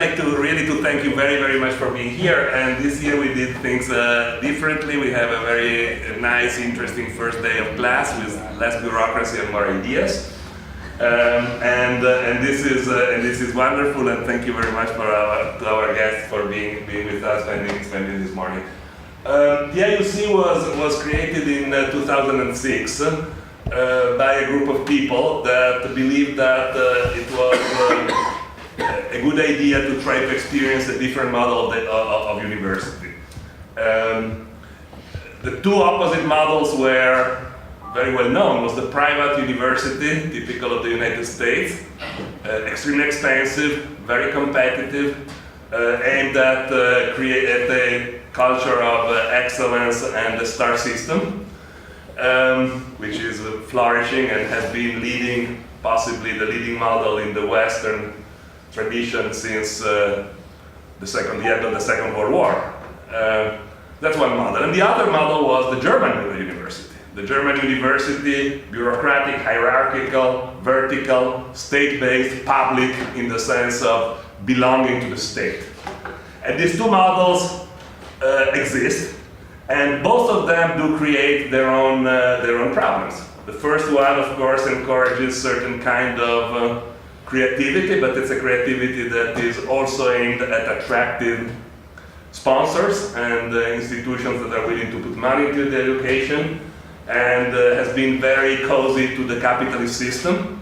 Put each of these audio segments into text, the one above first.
I'd like to thank you very much for being here. And this year we did things differently. We have a very nice, interesting first day of class with less bureaucracy and more ideas. And this is wonderful. And thank you very much to our guests for being with us spending this morning. The IUC was created in 2006 by a group of people that believed that it was a good idea to try to experience a different model of university. The two opposite models were very well known. Was the private university, typical of the United States, extremely expensive, very competitive, aimed at create a culture of excellence and the star system, which is flourishing and has been possibly the leading model in the Western tradition since the end of the Second World War. That's one model. And the other model was the German university. The German university, bureaucratic, hierarchical, vertical, state-based, public in the sense of belonging to the state. And these two models exist, and both of them do create their own problems. The first one, of course, encourages certain kind of creativity, but it's a creativity that is also aimed at attracting sponsors and institutions that are willing to put money into the education, and has been very cozy to the capitalist system,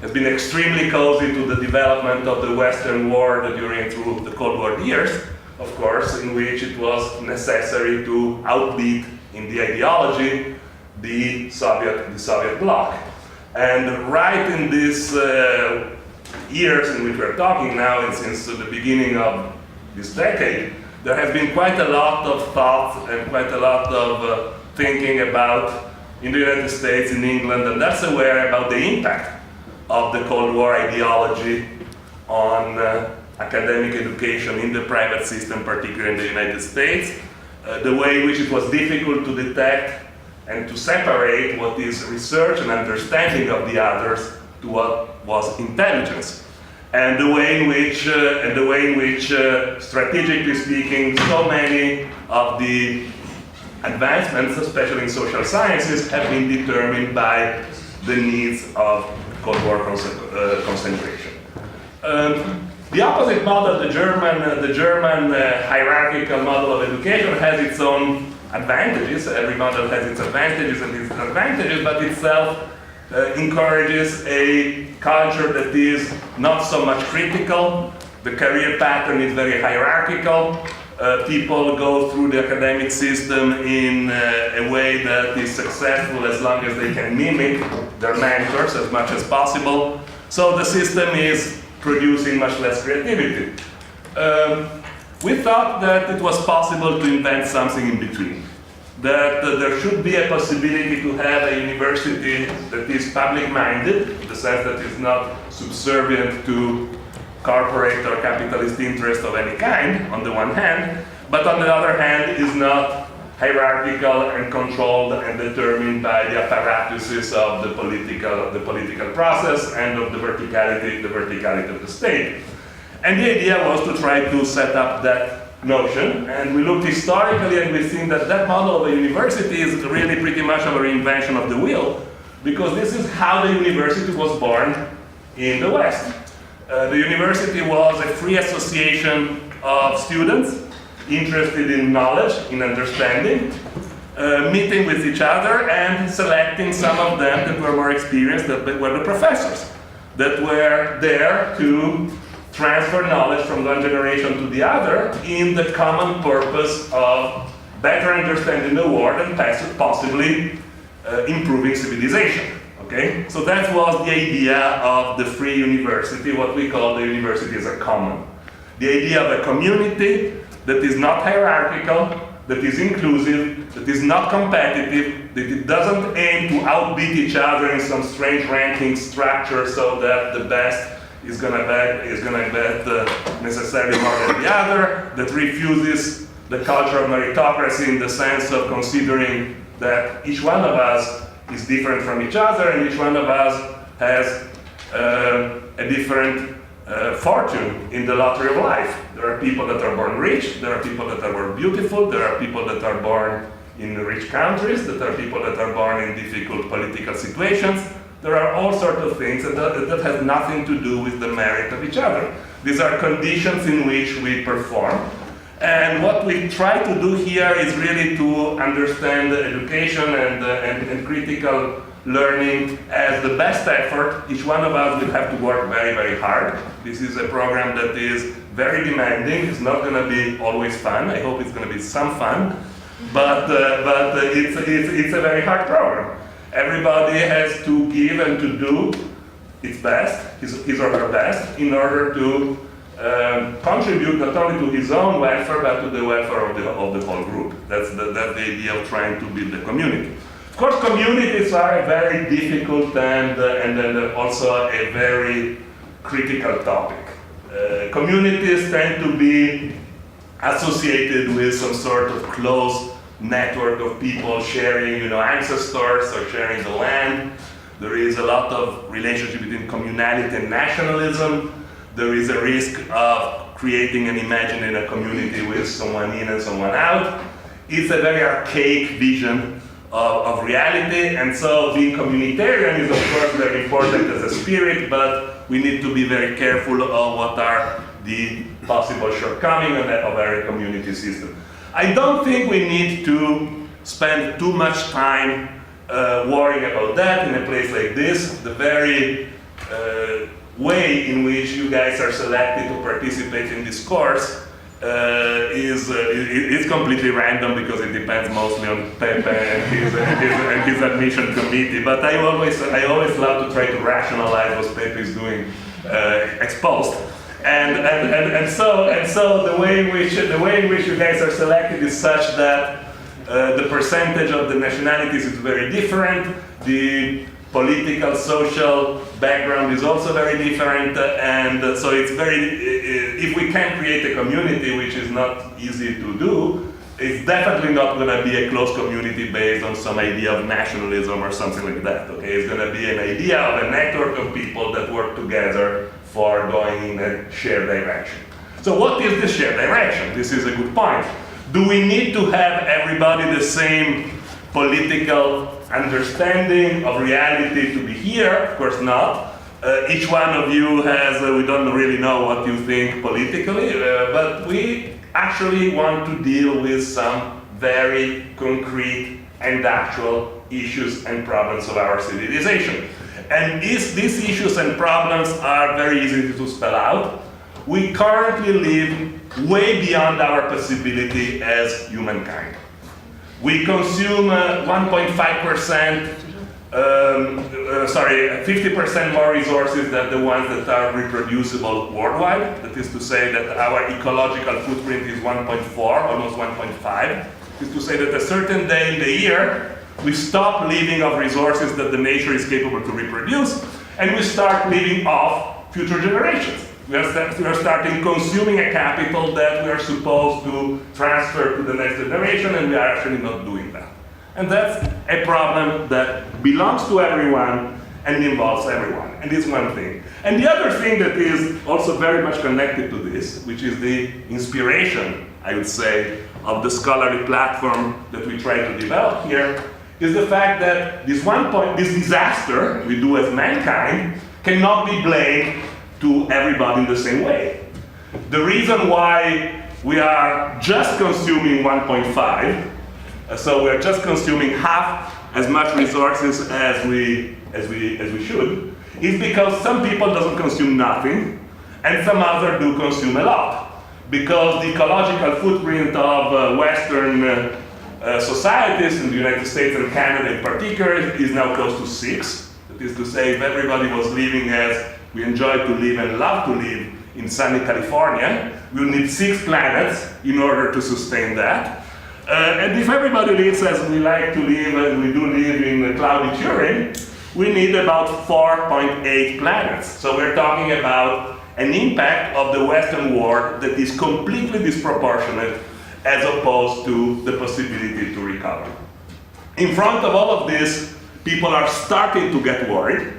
has been extremely cozy to the development of the Western world through the Cold War years, of course, in which it was necessary to outbeat in the ideology the Soviet bloc. And right in this years in which we're talking now, and since the beginning of this decade, there has been quite a lot of thought and quite a lot of thinking about, in the United States, in England, and that's aware about the impact of the Cold War ideology on academic education in the private system, particularly in the United States, the way in which it was difficult to detect and to separate what is research and understanding of the others to what was intelligence, and the way in which, strategically speaking, so many of the advancements, especially in social sciences, have been determined by the needs of Cold War concentration. The opposite model, the German hierarchical model of education, has its own advantages. Every model has its advantages and disadvantages, but itself encourages a culture that is not so much critical. The career pattern is very hierarchical. People go through the academic system in a way that is successful as long as they can mimic their mentors as much as possible. So the system is producing much less creativity. We thought that it was possible to invent something in between. That there should be a possibility to have a university that is public-minded, in the sense that it's not subservient to corporate or capitalist interest of any kind, on the one hand, but on the other hand is not hierarchical and controlled and determined by the apparatuses of the political process and of the verticality of the state. And the idea was to try to set up that notion, and we looked historically and we think that that model of a university is really pretty much a reinvention of the wheel, because this is how the university was born in the West. The university was a free association of students interested in knowledge, in understanding, meeting with each other and selecting some of them that were more experienced, that were the professors, that were there to transfer knowledge from one generation to the other in the common purpose of better understanding the world and possibly improving civilization. Okay? So that was the idea of the free university, what we call the university as a common. The idea of a community that is not hierarchical, that is inclusive, that is not competitive, that it doesn't aim to outbeat each other in some strange ranking structure so that the best is going to bet necessarily more than the other, that refuses the culture of meritocracy in the sense of considering that each one of us is different from each other and each one of us has a different fortune in the lottery of life. There are people that are born rich, there are people that are born beautiful, there are people that are born in rich countries, there are people that are born in difficult political situations. There are all sorts of things that have nothing to do with the merit of each other. These are conditions in which we perform. And what we try to do here is really to understand education and critical learning as the best effort. Each one of us will have to work very, very hard. This is a program that is very demanding. It's not going to be always fun. I hope it's going to be some fun, but it's a very hard program. Everybody has to give and to do its best, his or her best, in order to contribute not only to his own welfare, but to the welfare of the whole group. That's the idea of trying to build a community. Of course, communities are a very difficult and also a very critical topic. Communities tend to be associated with some sort of close network of people sharing, ancestors or sharing the land. There is a lot of relationship between communality and nationalism. There is a risk of creating and imagining a community with someone in and someone out. It's a very archaic vision of reality, and so being communitarian is of course very important as a spirit, but we need to be very careful of what are the possible shortcomings of our community system. I don't think we need to spend too much time worrying about that in a place like this. The very way in which you guys are selected to participate in this course is completely random because it depends mostly on Pepe and his admission committee. But I always love to try to rationalize what Pepe is doing exposed. And so the way in which you guys are selected is such that the percentage of the nationalities is very different. The political, social background is also very different, and so it's if we can create a community, which is not easy to do, it's definitely not going to be a close community based on some idea of nationalism or something like that. Okay, it's going to be an idea of a network of people that work together for going in a shared direction. So what is the shared direction? This is a good point. Do we need to have everybody the same political understanding of reality to be here? Of course not. Each one of you has, we don't really know what you think politically, but we actually want to deal with some very concrete and actual issues and problems of our civilization. And these issues and problems are very easy to spell out. We currently live way beyond our possibility as humankind. We consume 50% more resources than the ones that are reproducible worldwide. That is to say that our ecological footprint is 1.4, almost 1.5. That is to say that a certain day in the year, we stop living off resources that the nature is capable to reproduce, and we start living off future generations. We are starting consuming a capital that we are supposed to transfer to the next generation, and we are actually not doing that. And that's a problem that belongs to everyone and involves everyone. And it's one thing. And the other thing that is also very much connected to this, which is the inspiration, I would say, of the scholarly platform that we try to develop here, is the fact that this disaster we do as mankind cannot be blamed to everybody in the same way. The reason why we are just consuming 1.5, so we're just consuming half as much resources as we should, is because some people doesn't consume nothing, and some other do consume a lot. Because the ecological footprint of Western societies in the United States and Canada in particular is now close to 6. That is to say, if everybody was living as we enjoy to live and love to live in sunny California, we will need 6 planets in order to sustain that. And if everybody lives as we like to live, and we do live in cloudy Turin, we need about 4.8 planets. So we're talking about an impact of the Western world that is completely disproportionate as opposed to the possibility to recover. In front of all of this, people are starting to get worried.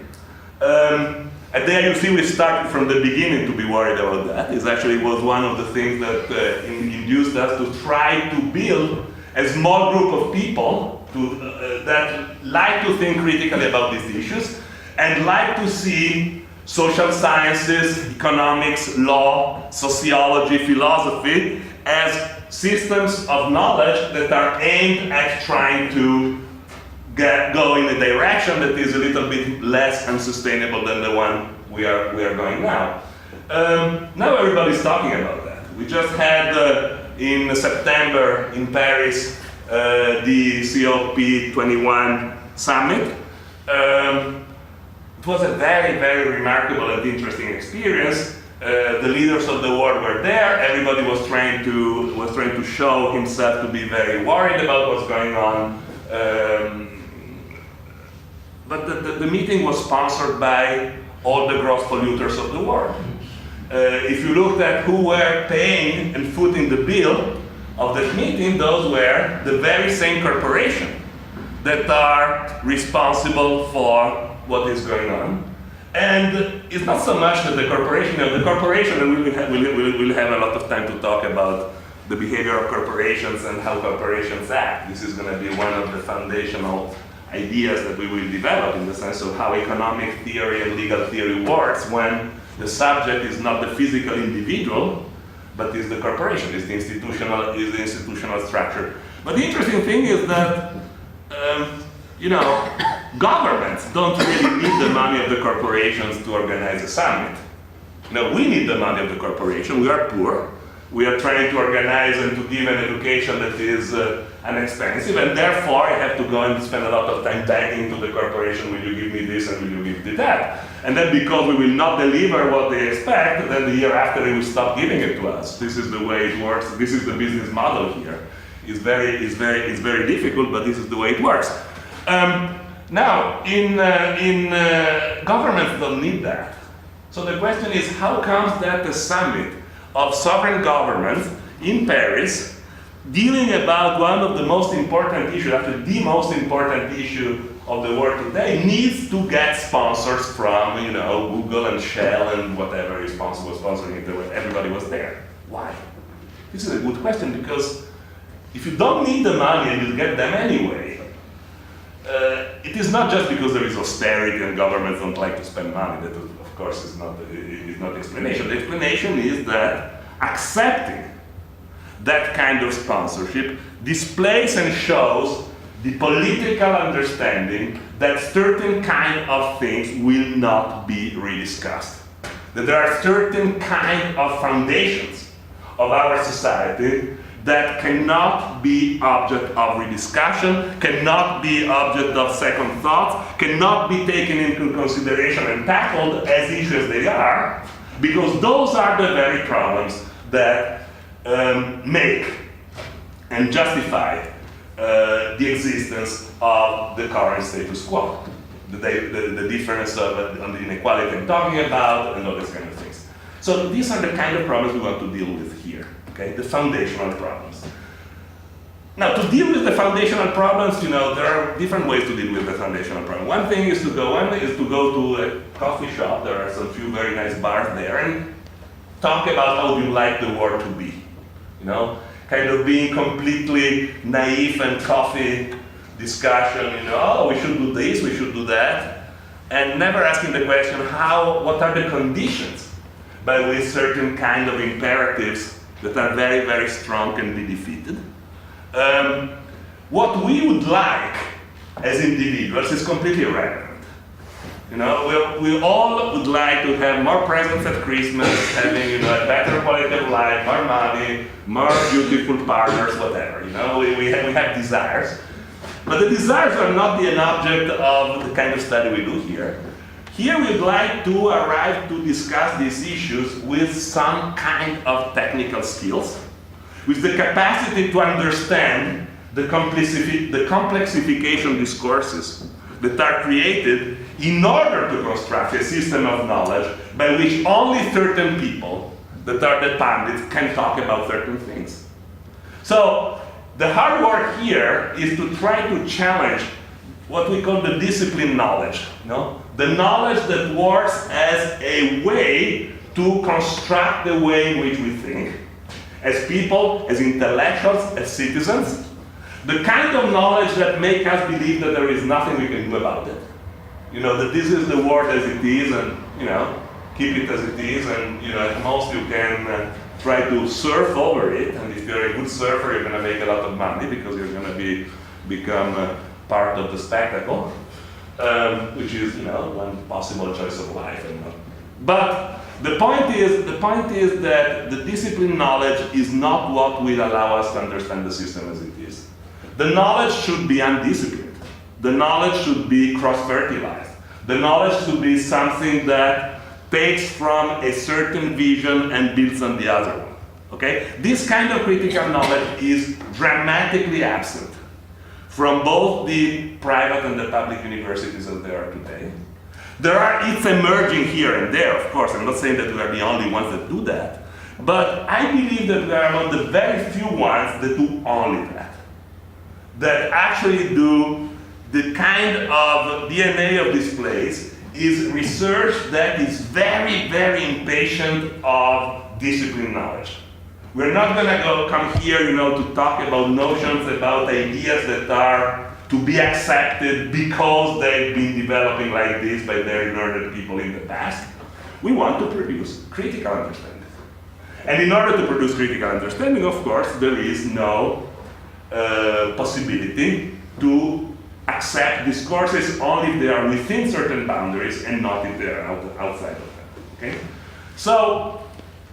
At the IUC, we started from the beginning to be worried about that. It actually was one of the things that induced us to try to build a small group of people that like to think critically about these issues and like to see social sciences, economics, law, sociology, philosophy as systems of knowledge that are aimed at trying to go in a direction that is a little bit less unsustainable than the one we are going now. Now everybody's talking about that. We just had in September in Paris the COP21 summit. It was a very, very remarkable and interesting experience. The leaders of the world were there. Everybody was trying to show himself to be very worried about what's going on. But the meeting was sponsored by all the gross polluters of the world. If you looked at who were paying and footing the bill of that meeting, those were the very same corporations that are responsible for what is going on. And it's not so much that the corporation, and we'll have a lot of time to talk about the behavior of corporations and how corporations act. This is going to be one of the foundational ideas that we will develop in the sense of how economic theory and legal theory works when the subject is not the physical individual, but is the corporation, is the institutional structure. But the interesting thing is that governments don't really need the money of the corporations to organize a summit. We need the money of the corporation. We are poor. We are trying to organize and to give an education that is inexpensive, and therefore I have to go and spend a lot of time begging to the corporation, will you give me this and will you give me that? And then because we will not deliver what they expect, then the year after they will stop giving it to us. This is the way it works. This is the business model here. It's very difficult, but this is the way it works. Now, in governments don't need that. So the question is, how comes that the summit of sovereign governments in Paris, dealing about one of the most important issues, actually the most important issue of the world today, needs to get sponsors from, Google and Shell and whatever is sponsoring it. Everybody was there. Why? This is a good question, because if you don't need the money and you get them anyway, it is not just because there is austerity and governments don't like to spend money. That, of course, is not the explanation. The explanation is that accepting that kind of sponsorship displays and shows the political understanding that certain kind of things will not be rediscussed. That there are certain kind of foundations of our society that cannot be object of rediscussion, cannot be object of second thoughts, cannot be taken into consideration and tackled as issues as they are, because those are the very problems that make and justify the existence of the current status quo, the difference of the inequality I'm talking about, and all these kind of things. So these are the kind of problems we want to deal with here. Okay, the foundational problems. Now, to deal with the foundational problems, there are different ways to deal with the foundational problem. One thing is to go to a coffee shop. There are some few very nice bars there, and talk about how you like the world to be. Kind of being completely naive and coffee discussion. Oh, we should do this, we should do that, and never asking the question, what are the conditions by which certain kind of imperatives that are very, very strong can be defeated. What we would like as individuals is completely irrelevant. We all would like to have more presents at Christmas, having a better quality of life, more money, more beautiful partners, whatever. We have desires, but the desires are not an object of the kind of study we do here. Here we'd like to arrive to discuss these issues with some kind of technical skills, with the capacity to understand the complexification discourses that are created in order to construct a system of knowledge by which only certain people that are the pundits can talk about certain things. So the hard work here is to try to challenge what we call the discipline knowledge. The knowledge that works as a way to construct the way in which we think, as people, as intellectuals, as citizens. The kind of knowledge that make us believe that there is nothing we can do about it. That this is the world as it is, and keep it as it is, and at most you can try to surf over it, and if you're a good surfer, you're going to make a lot of money because you're going to become part of the spectacle, which is one possible choice of life. But the point is that the discipline knowledge is not what will allow us to understand the system as it is. The knowledge should be undisciplined. The knowledge should be cross-fertilized. The knowledge should be something that takes from a certain vision and builds on the other one. Okay? This kind of critical knowledge is dramatically absent from both the private and the public universities as they are today. It's emerging here and there, of course. I'm not saying that we are the only ones that do that, but I believe that we are among the very few ones that do only that actually do the kind of DNA of this place is research that is very, very impatient of discipline knowledge. We're not going to come here, to talk about notions, about ideas that are to be accepted because they've been developing like this by very learned people in the past. We want to produce critical understanding. And in order to produce critical understanding, of course, there is no possibility to accept discourses only if they are within certain boundaries and not if they are outside of them. Okay? So,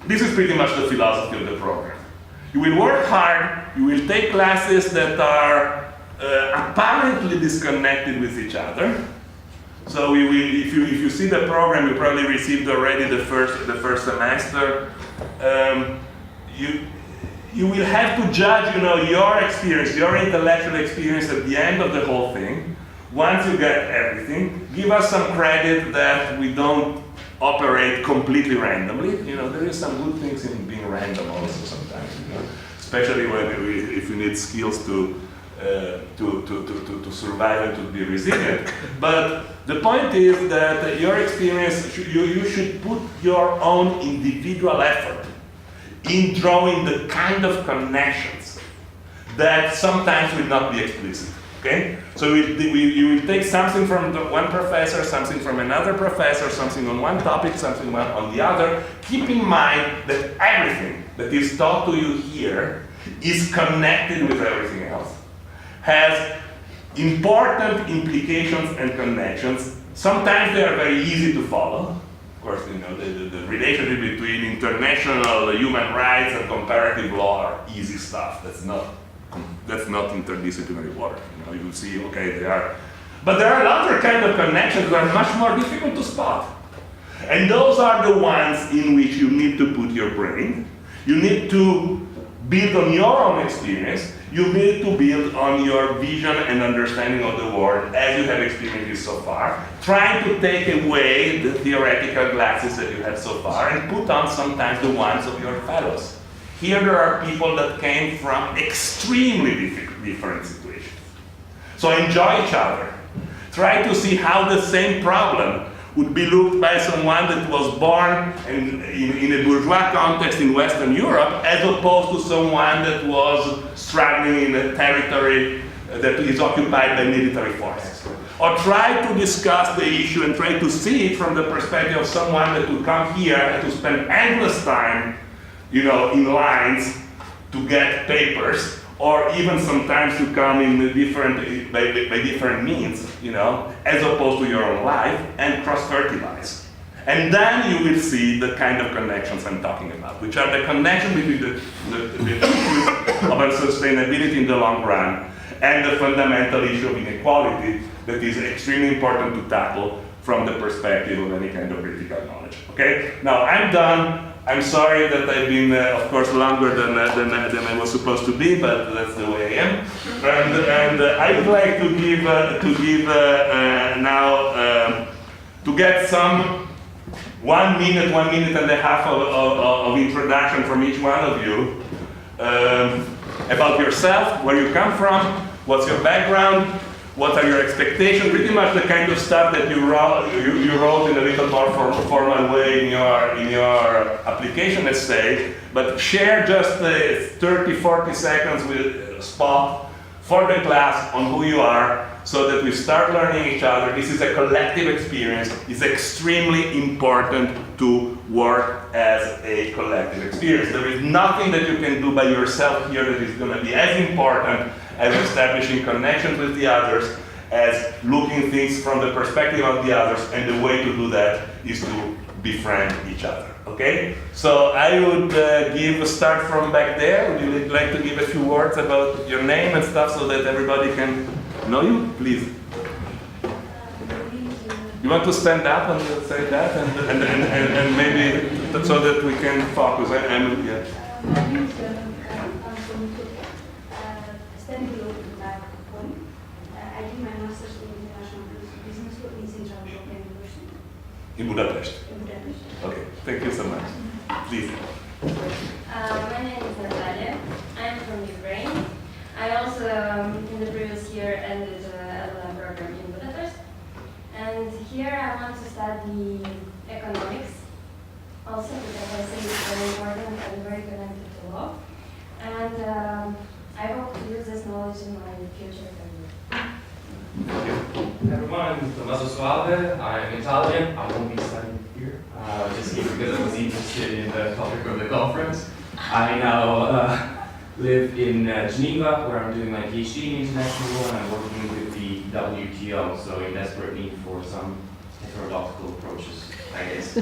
this is pretty much the philosophy of the program. You will work hard, you will take classes that are apparently disconnected with each other. So if you see the program, you probably received already the first semester. You will have to judge, your experience, your intellectual experience at the end of the whole thing. Once you get everything, give us some credit that we don't operate completely randomly. There is some good things in being random also sometimes, especially if you need skills to survive and to be resilient. But the point is that your experience, you should put your own individual effort in drawing the kind of connections that sometimes will not be explicit. Okay? So you will take something from one professor, something from another professor, something on one topic, something on the other. Keep in mind that everything that is taught to you here is connected with everything else, has important implications and connections. Sometimes they are very easy to follow. Of course, the relationship between international human rights and comparative law are easy stuff. That's not interdisciplinary work. You will see, okay, they are. But there are other kind of connections that are much more difficult to spot. And those are the ones in which you need to put your brain. You need to build on your own experience. You need to build on your vision and understanding of the world as you have experienced it so far, trying to take away the theoretical glasses that you have so far and put on sometimes the ones of your fellows. Here there are people that came from extremely different situations. So enjoy each other. Try to see how the same problem would be looked by someone that was born in a bourgeois context in Western Europe, as opposed to someone that was struggling in a territory that is occupied by military forces. Or try to discuss the issue and try to see it from the perspective of someone that would come here and to spend endless time, in lines to get papers, or even sometimes to come in by different means, as opposed to your own life, and cross-fertilize. And then you will see the kind of connections I'm talking about, which are the connection between the issues of unsustainability in the long run and the fundamental issue of inequality that is extremely important to tackle from the perspective of any kind of critical knowledge. Okay? Now, I'm done. I'm sorry that I've been, of course, longer than I was supposed to be, but that's the way I am. And I would like to give now to get some 1 minute and a half of introduction from each one of you about yourself, where you come from, what's your background, what are your expectations, pretty much the kind of stuff that you wrote in a little more formal way in your application essay, but share just 30, 40 seconds with spot for the class on who you are, so that we start learning each other. This is a collective experience. It's extremely important to work as a collective experience. There is nothing that you can do by yourself here that is going to be as important as establishing connections with the others, as looking things from the perspective of the others, and the way to do that is to befriend each other. Okay? So I would start from back there. Would you like to give a few words about your name and stuff so that everybody can know you? Please. You want to stand up and say that, and maybe so that we can focus. My name is I'm from I did my master's in international business law in Central European University. In Budapest. In Budapest. Okay, thank you so much. Please. My name is Natalia. I'm from Ukraine. I also, in the previous year, ended a LLM program in Budapest. And here I want to study economics, also because I think it's very important and very connected to law. And I hope to use this knowledge in my future career. Everyone, I'm Tommaso Suave. I'm Italian. I won't be studying here, just here because I was interested in the topic of the conference. I now live in Geneva, where I'm doing my PhD in international law, and I'm working with the WTO, so in desperate need for some heterodoxical approaches, I guess.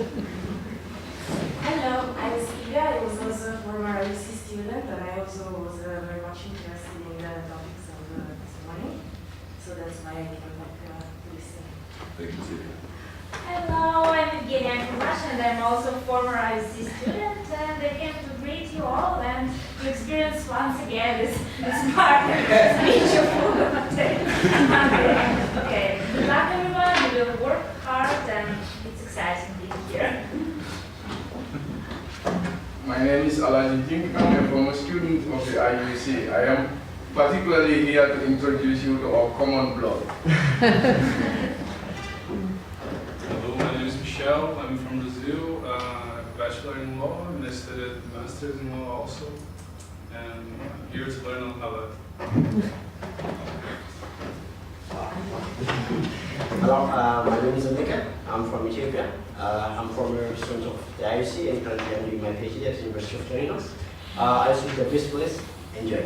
Hello, I'm Silvia. I was also a former IUC student, and I also was very much interested in the topics of this morning. So that's why I came back to listen. Thank you, Silvia. Hello, I'm Evgenia. I'm from Russia, and I'm also a former IUC student, and I came to greet you all and to experience once again this inspiring speech of Ugo Mattei. Okay, good luck everyone, we will work hard and it's exciting being here. My name is Alaji Jim. I'm a former student of the IUC. I am particularly here to introduce you to our common blog. Hello, my name is Michel. I'm from Brazil. Bachelor in law, and I studied masters in law also. And I'm here to learn a lot. Hello, my name is Ugo. I'm from Ethiopia. I'm former student of the IUC, and currently I'm doing my PhD at the University of Torino. I choose the best place. Enjoy.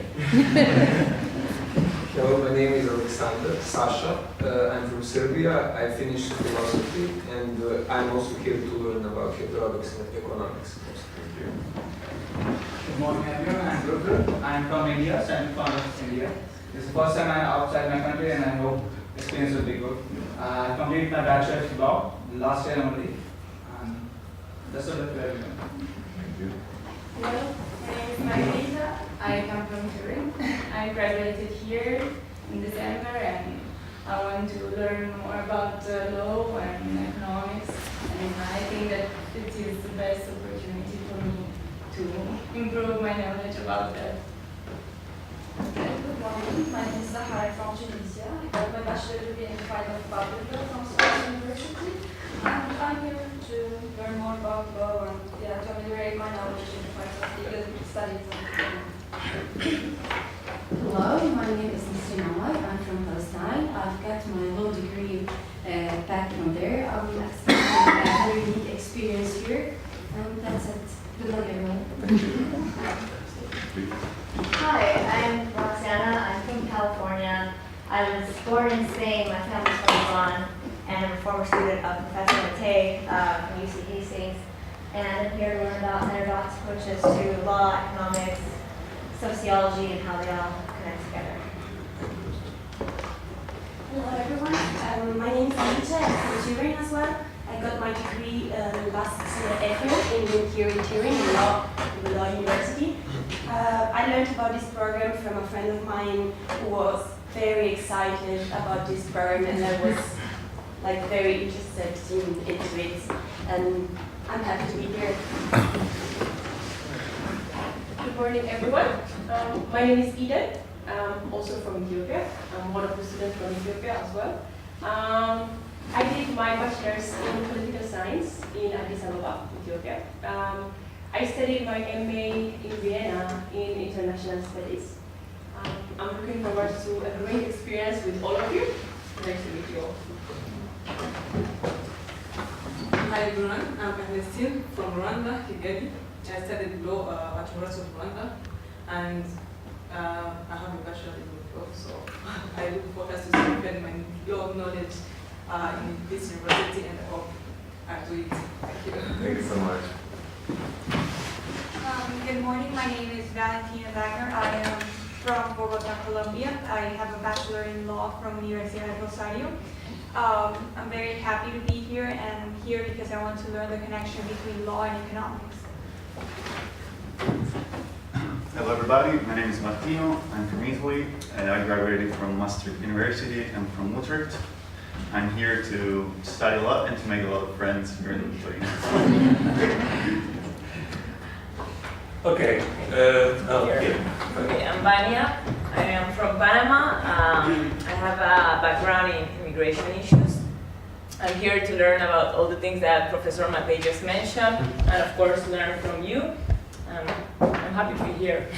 Hello, my name is Alexander, Sasha. I'm from Serbia. I finished philosophy, and I'm also here to learn about heterodox and economics. Good morning, everyone. I'm Rudra. I'm from India, so I'm from India. This is the first time I'm outside my country, and I hope the experience will be good. I completed my bachelor's law last year only. And that's all that we're doing. Thank you. Hello, my name is Margarita. I come from Turin. I graduated here in December, and I want to learn more about law and economics. And I think that it is the best opportunity for me to improve my knowledge about that. Good morning, my name is Zahara from Tunisia. I got my bachelor degree in Finance Public Law from Science University. And I'm here to learn more about law and to ameliorate my knowledge in the field of legal studies and Hello, my name is Nasreen Amar. I'm from Palestine. I've got my law degree back from there. I'm expecting a very unique experience here. And that's it. Good luck, everyone. Hi, I'm Roxana. I'm from California. I was born in Spain. My family's from Iran. And I'm a former student of Professor Mattei from UC Hastings. And I'm here to learn about heterodox approaches to law, economics, sociology, and how they all connect together. Hello, everyone. My name is Anita. I'm from Turin as well. I got my degree last April here in Turin in law, in the Law University. I learned about this program from a friend of mine who was very excited about this program, and I was very interested into it. And I'm happy to be here. Good morning, everyone. My name is Eden. I'm also from Ethiopia. I'm one of the students from Ethiopia as well. I did my bachelor's in political science in Addis Ababa, Ethiopia. I studied my MA in Vienna in international studies. I'm looking forward to a great experience with all of you. Nice to meet you all. Hi everyone, I'm Ernestine from Rwanda, Kigali. I studied law at University of Rwanda, and I have a bachelor in law, so I look forward to strengthen my law knowledge in this university, and I hope I do it. Thank you. Thank you so much. Good morning, my name is Valentina Wagner. I am from Bogota, Colombia. I have a bachelor in law from Universidad del Rosario. I'm very happy to be here, and I'm here because I want to learn the connection between law and economics. Hello everybody, my name is Martino, I'm from Italy, I graduated from Maastricht University and from Utrecht. I'm here to study a lot and to make a lot of friends here in Italy. Okay. Okay, I'm Vania. I am from Panama. I have a background in immigration issues. I'm here to learn about all the things that Professor Mattei just mentioned, and of course learn from you. I'm happy to be here.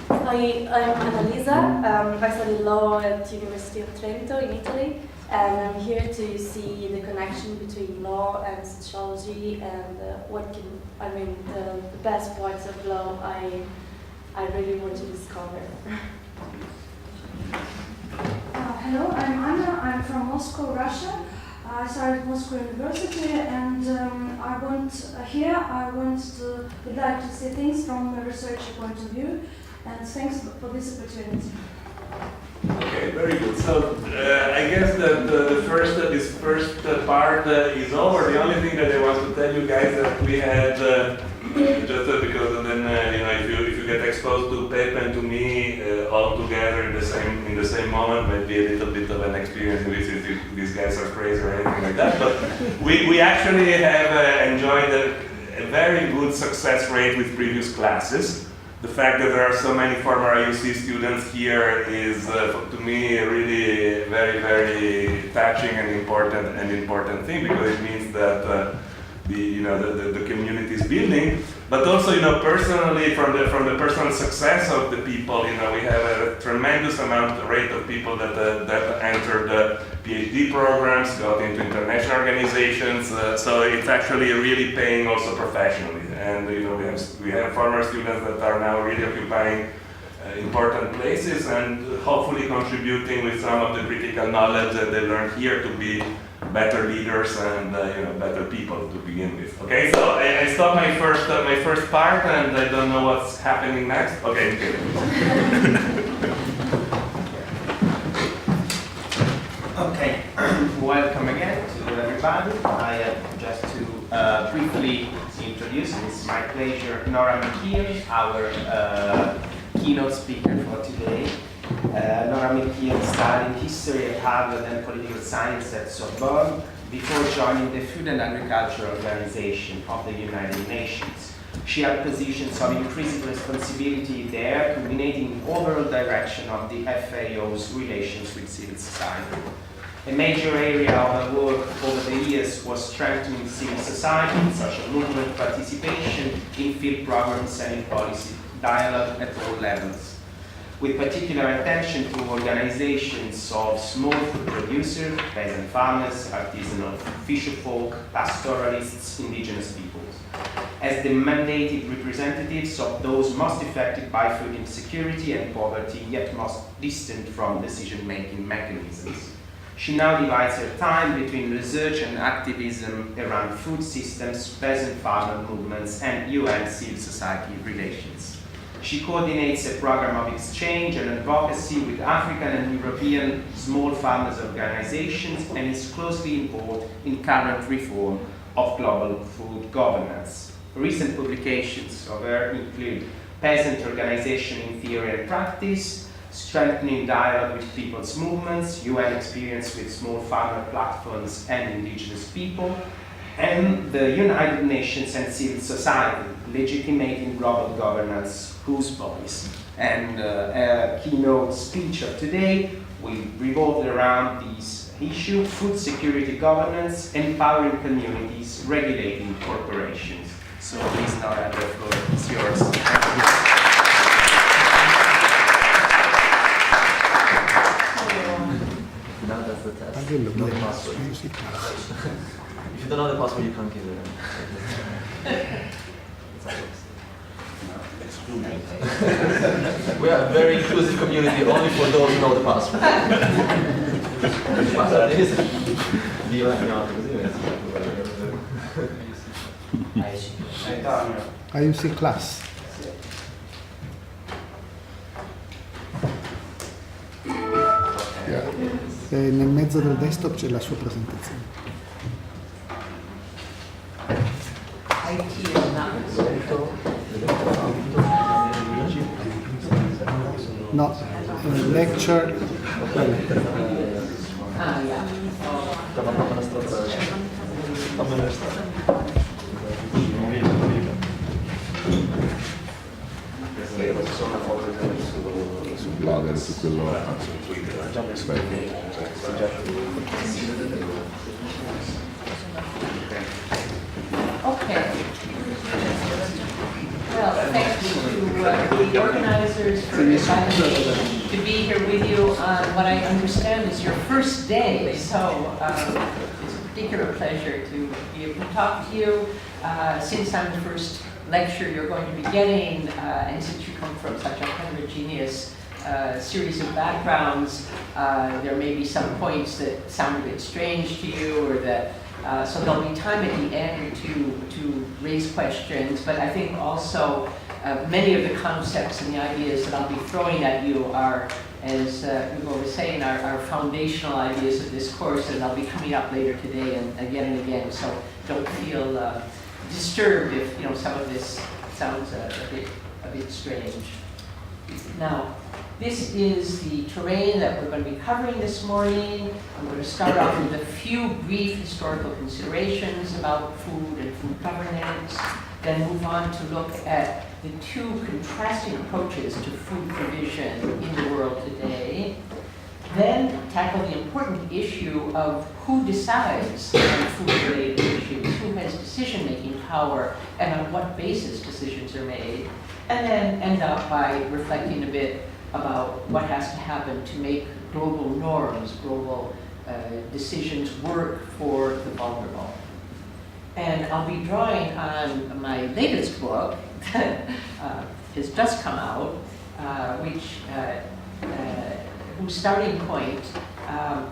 Hi, I'm Annalisa. I study law at University of Trento in Italy, and I'm here to see the connection between law and sociology and the best parts of law I really want to discover. Hello, I'm Anna. I'm from Moscow, Russia. I started Moscow University, and would like to see things from a research point of view. And thanks for this opportunity. Okay, very good. So I guess that this first part is over. The only thing that I want to tell you guys that we had just because then if you get exposed to Pepe and to me all together in the same moment, might be a little bit of an experience with if these guys are crazy or anything like that. But we actually have enjoyed a very good success rate with previous classes. The fact that there are so many former IUC students here is, to me, a really very, very touching and important thing, because it means that the community is building. But also, personally, from the personal success of the people, we have a tremendous rate of people that entered PhD programs, got into international organizations. So it's actually really paying also professionally. And we have former students that are now really occupying important places and hopefully contributing with some of the critical knowledge that they learned here to be better leaders and better people to begin with. Okay, so I stopped my first part, and I don't know what's happening next. Okay. Okay, welcome again to everybody. I have just to briefly introduce, it's my pleasure, Nora McKeon, our keynote speaker for today. Nora McKeon studied history at Harvard and political science at Sorbonne before joining the Food and Agriculture Organization of the United Nations. She had positions of increasing responsibility there, culminating in overall direction of the FAO's relations with civil society. A major area of her work over the years was strengthening civil society, social movement participation in field programs and in policy dialogue at all levels, with particular attention to organizations of small food producers, peasant farmers, artisanal fisherfolk, pastoralists, indigenous peoples, as the mandated representatives of those most affected by food insecurity and poverty, yet most distant from decision-making mechanisms. She now divides her time between research and activism around food systems, peasant farmer movements, and UN civil society relations. She coordinates a program of exchange and advocacy with African and European small farmers organizations, and is closely involved in current reform of global food governance. Recent publications of her include Peasant Organization in Theory and Practice, Strengthening Dialogue with People's Movements, UN Experience with Small Farmer Platforms and Indigenous People, and the United Nations and Civil Society, Legitimating Global Governance, Whose Voice? And a keynote speech of today will revolve around these issues: food security governance, empowering communities, regulating corporations. So please, Nora, the floor is yours. Now that's the test. Know the password. If you don't know the password, you can't give it. We are a very inclusive community, only for those who know the password. IUC class. Nel mezzo del desktop c'è la sua presentazione. No, lecture. Sul blogger, su quello su Twitter. Okay. Well, thanks to the organizers for inviting me to be here with you on what I understand is your first day. So it's a particular pleasure to be able to talk to you. Since I'm the first lecture you're going to be getting, and since you come from such a heterogeneous series of backgrounds, there may be some points that sound a bit strange to you, or that so there'll be time at the end to raise questions. But I think also many of the concepts and the ideas that I'll be throwing at you are, as Ugo was saying, are foundational ideas of this course, and they'll be coming up later today and again. So don't feel disturbed if some of this sounds a bit strange. Now, this is the terrain that we're going to be covering this morning. I'm going to start off with a few brief historical considerations about food and food governance, then move on to look at the two contrasting approaches to food provision in the world today, then tackle the important issue of who decides on food-related issues, who has decision-making power, and on what basis decisions are made, and then end up by reflecting a bit about what has to happen to make global norms, global decisions work for the vulnerable. And I'll be drawing on my latest book that has just come out, whose starting point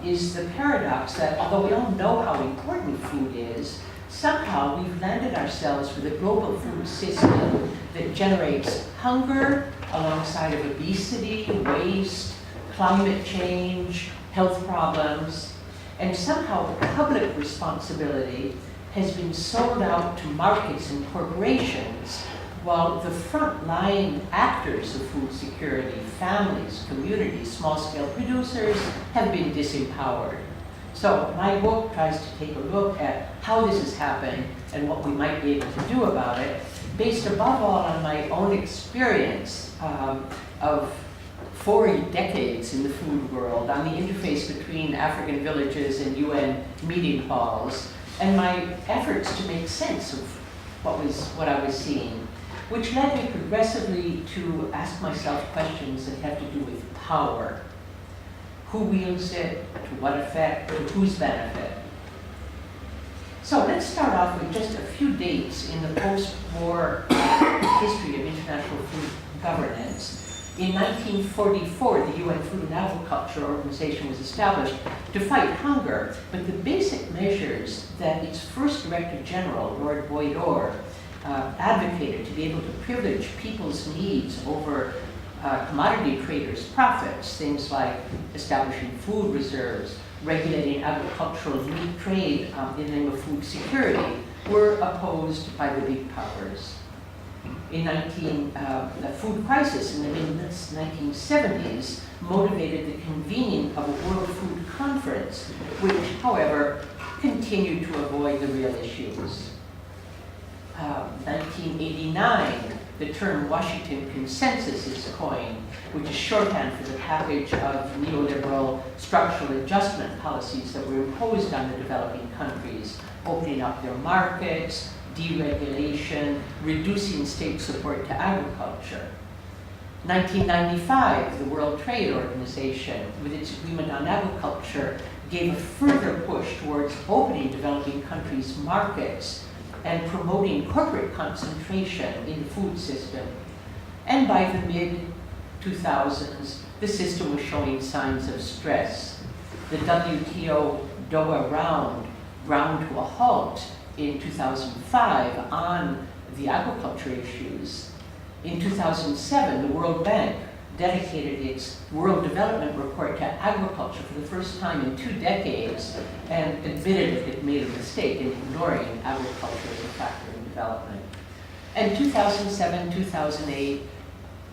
is the paradox that although we all know how important food is, somehow we've landed ourselves with a global food system that generates hunger alongside of obesity, waste, climate change, health problems, and somehow the public responsibility has been sold out to markets and corporations, while the front-line actors of food security, families, communities, small-scale producers, have been disempowered. So my book tries to take a look at how this has happened and what we might be able to do about it, based above all on my own experience of 40 decades in the food world, on the interface between African villages and UN meeting halls, and my efforts to make sense of what I was seeing, which led me progressively to ask myself questions that have to do with power. Who wields it, to what effect, to whose benefit? So let's start off with just a few dates in the post-war history of international food governance. In 1944, the UN Food and Agriculture Organization was established to fight hunger, but the basic measures that its first Director General, Lord Boydor, advocated to be able to privilege people's needs over commodity traders' profits, things like establishing food reserves, regulating agricultural meat trade in the name of food security, were opposed by the big powers. In the food crisis in the mid-1970s motivated the convening of a World Food Conference, which, however, continued to avoid the real issues. 1989, the term Washington Consensus is coined, which is shorthand for the package of neoliberal structural adjustment policies that were imposed on the developing countries, opening up their markets, deregulation, reducing state support to agriculture. 1995, the World Trade Organization, with its agreement on agriculture, gave a further push towards opening developing countries' markets and promoting corporate concentration in the food system. And by the mid-2000s, the system was showing signs of stress. The WTO Doha round ground to a halt in 2005 on the agriculture issues. In 2007, the World Bank dedicated its World Development Report to agriculture for the first time in 2 decades and admitted it had made a mistake in ignoring agriculture as a factor in development. And 2007, 2008,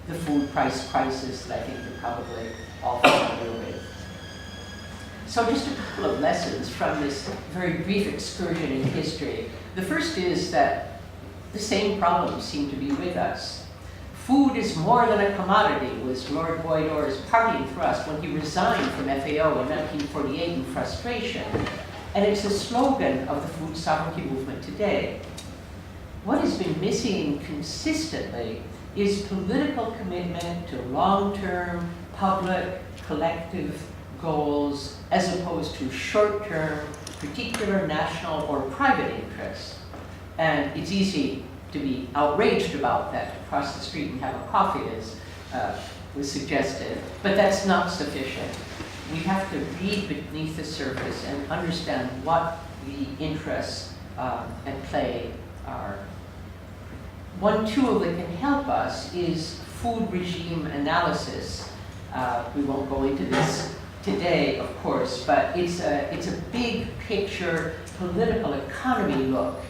the food price crisis that I think you're probably all familiar with. So just a couple of lessons from this very brief excursion in history. The first is that the same problems seem to be with us. Food is more than a commodity was Lord Boyd Orr's parting thrust when he resigned from FAO in 1948 in frustration. And it's a slogan of the food sovereignty movement today. What has been missing consistently is political commitment to long-term, public, collective goals as opposed to short-term, particular national or private interests. And it's easy to be outraged about that, to cross the street and have a coffee, as was suggested, but that's not sufficient. We have to read beneath the surface and understand what the interests at play are. One tool that can help us is food regime analysis. We won't go into this today, of course, but it's a big picture political economy look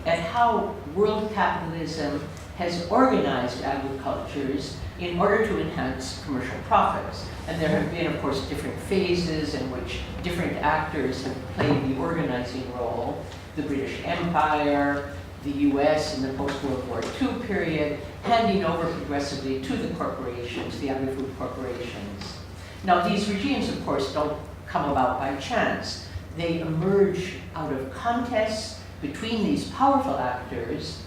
at how world capitalism has organized agricultures in order to enhance commercial profits. And there have been, of course, different phases in which different actors have played the organizing role. The British Empire, the US in the post-World War II period, handing over progressively to the corporations, the agri-food corporations. Now, these regimes, of course, don't come about by chance. They emerge out of contests between these powerful actors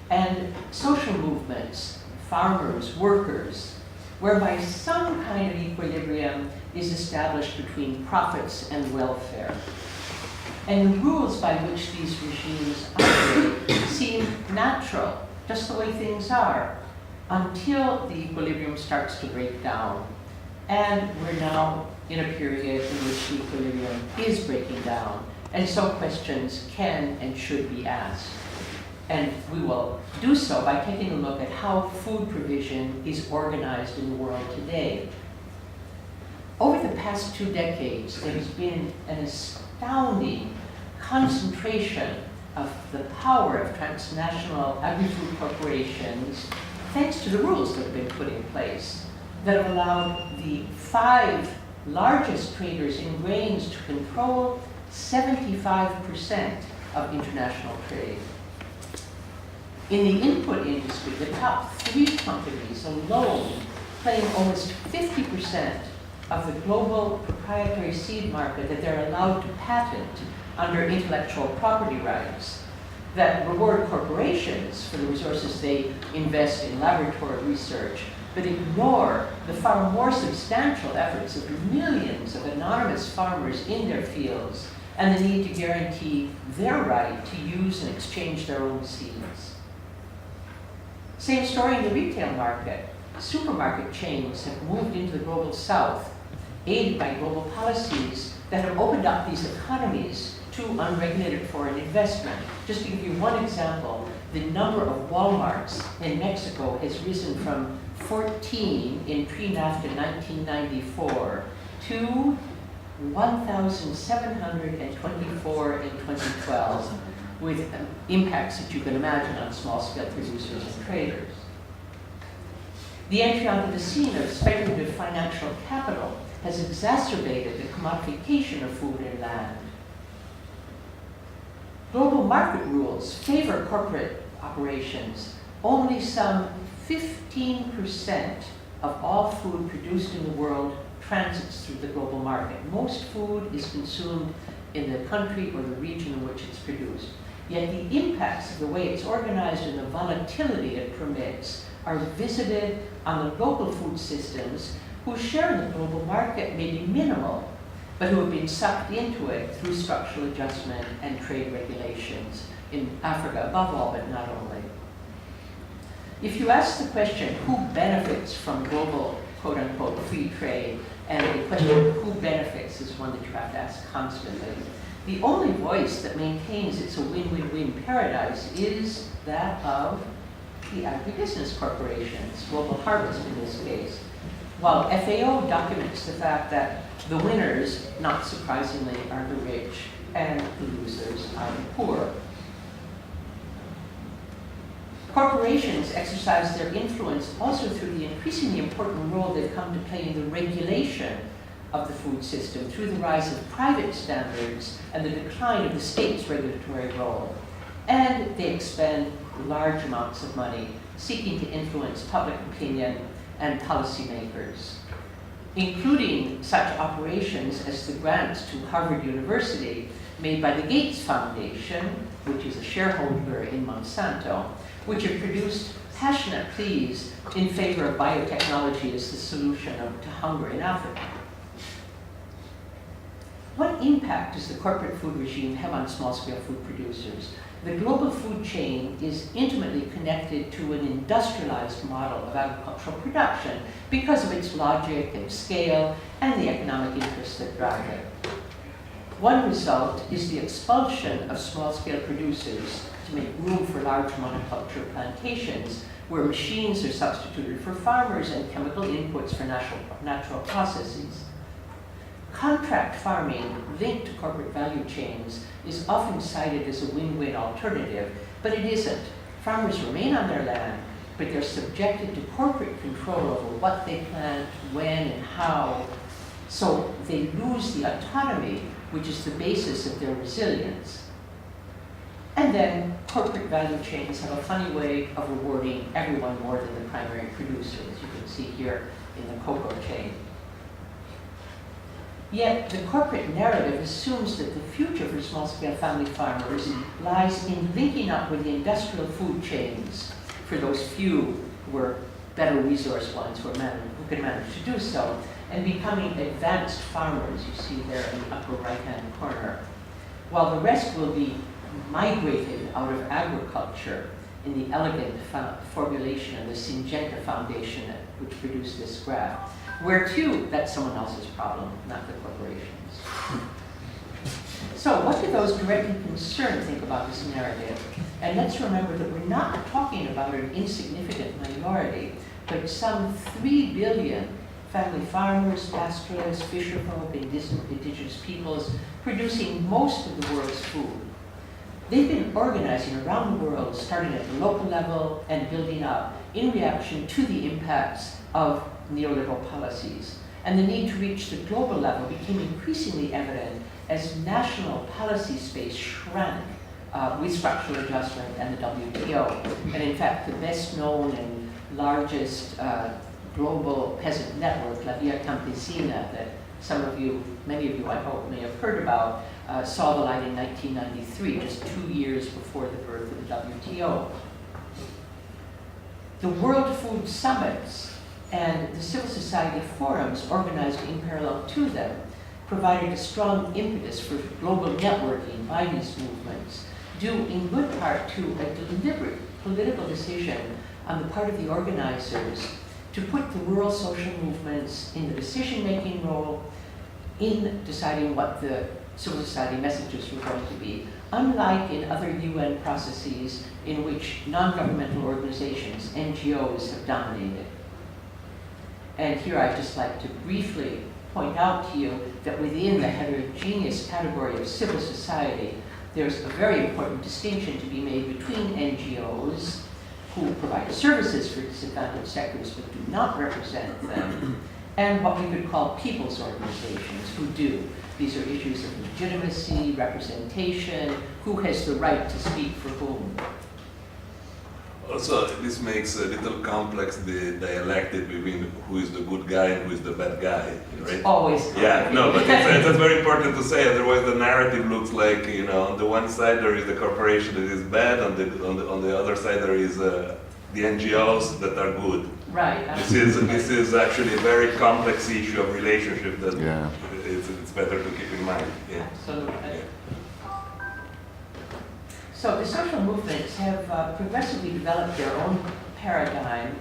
and social movements, farmers, workers, whereby some kind of equilibrium is established between profits and welfare. And the rules by which these regimes operate seem natural, just the way things are, until the equilibrium starts to break down. And we're now in a period in which the equilibrium is breaking down. And so questions can and should be asked. And we will do so by taking a look at how food provision is organized in the world today. Over the past 2 decades, there has been an astounding concentration of the power of transnational agri-food corporations, thanks to the rules that have been put in place, that have allowed the 5 largest traders in grains to control 75% of international trade. In the input industry, the top 3 companies alone claim almost 50% of the global proprietary seed market that they're allowed to patent under intellectual property rights, that reward corporations for the resources they invest in laboratory research, but ignore the far more substantial efforts of millions of anonymous farmers in their fields and the need to guarantee their right to use and exchange their own seeds. Same story in the retail market. Supermarket chains have moved into the global south, aided by global policies that have opened up these economies to unregulated foreign investment. Just to give you one example, the number of Walmarts in Mexico has risen from 14 in pre-NAFTA 1994 to 1,724 in 2012, with impacts that you can imagine on small-scale producers and traders. The entry onto the scene of speculative financial capital has exacerbated the commodification of food and land. Global market rules favor corporate operations only some 15% of all food produced in the world transits through the global market. Most food is consumed in the country or the region in which it's produced. Yet the impacts of the way it's organized and the volatility it permits are visited on the local food systems whose share in the global market may be minimal, but who have been sucked into it through structural adjustment and trade regulations in Africa above all, but not only. If you ask the question, who benefits from global quote-unquote free trade, and the question who benefits is one that you have to ask constantly, the only voice that maintains it's a win-win-win paradise is that of the agribusiness corporations, Global Harvest in this case. While FAO documents the fact that the winners, not surprisingly, are the rich and the losers are the poor. Corporations exercise their influence also through the increasingly important role they've come to play in the regulation of the food system through the rise of private standards and the decline of the state's regulatory role. And they expend large amounts of money seeking to influence public opinion and policymakers, including such operations as the grants to Harvard University made by the Gates Foundation, which is a shareholder in Monsanto, which have produced passionate pleas in favor of biotechnology as the solution to hunger in Africa. What impact does the corporate food regime have on small-scale food producers? The global food chain is intimately connected to an industrialized model of agricultural production because of its logic and scale and the economic interests that drive it. One result is the expulsion of small-scale producers to make room for large monoculture plantations where machines are substituted for farmers and chemical inputs for natural processes. Contract farming linked to corporate value chains is often cited as a win-win alternative, but it isn't. Farmers remain on their land, but they're subjected to corporate control over what they plant, when, and how, so they lose the autonomy, which is the basis of their resilience. And then corporate value chains have a funny way of rewarding everyone more than the primary producer, as you can see here in the cocoa chain. Yet the corporate narrative assumes that the future for small-scale family farmers lies in linking up with the industrial food chains for those few who are better resource ones who can manage to do so, and becoming advanced farmers, you see there in the upper right-hand corner, while the rest will be migrated out of agriculture in the elegant formulation of the Syngenta Foundation, which produced this graph. Where to, that's someone else's problem, not the corporations. So what do those directly concerned think about this narrative? And let's remember that we're not talking about an insignificant minority, but some 3 billion family farmers, pastoralists, fisherfolk, indigenous peoples producing most of the world's food. They've been organizing around the world, starting at the local level and building up in reaction to the impacts of neoliberal policies. And the need to reach the global level became increasingly evident as national policy space shrank with structural adjustment and the WTO. And in fact, the best known and largest global peasant network, La Via Campesina, that many of you I hope may have heard about, saw the light in 1993, just 2 years before the birth of the WTO. The World Food Summits and the civil society forums organized in parallel to them provided a strong impetus for global networking by these movements, due in good part to a deliberate political decision on the part of the organizers to put the rural social movements in the decision-making role in deciding what the civil society messages were going to be, unlike in other UN processes in which non-governmental organizations, NGOs, have dominated. And here I'd just like to briefly point out to you that within the heterogeneous category of civil society, there's a very important distinction to be made between NGOs, who provide services for disadvantaged sectors but do not represent them, and what we could call people's organizations who do. These are issues of legitimacy, representation, who has the right to speak for whom. Also, this makes a little complex the dialectic between who is the good guy and who is the bad guy, right? Always. Yeah, no, but it's very important to say. Otherwise, the narrative looks like, you know, on the one side there is the corporation that is bad, on the other side there is the NGOs that are good. Right. This is actually a very complex issue of relationship that it's better to keep in mind. Yeah. Absolutely. So the social movements have progressively developed their own paradigm,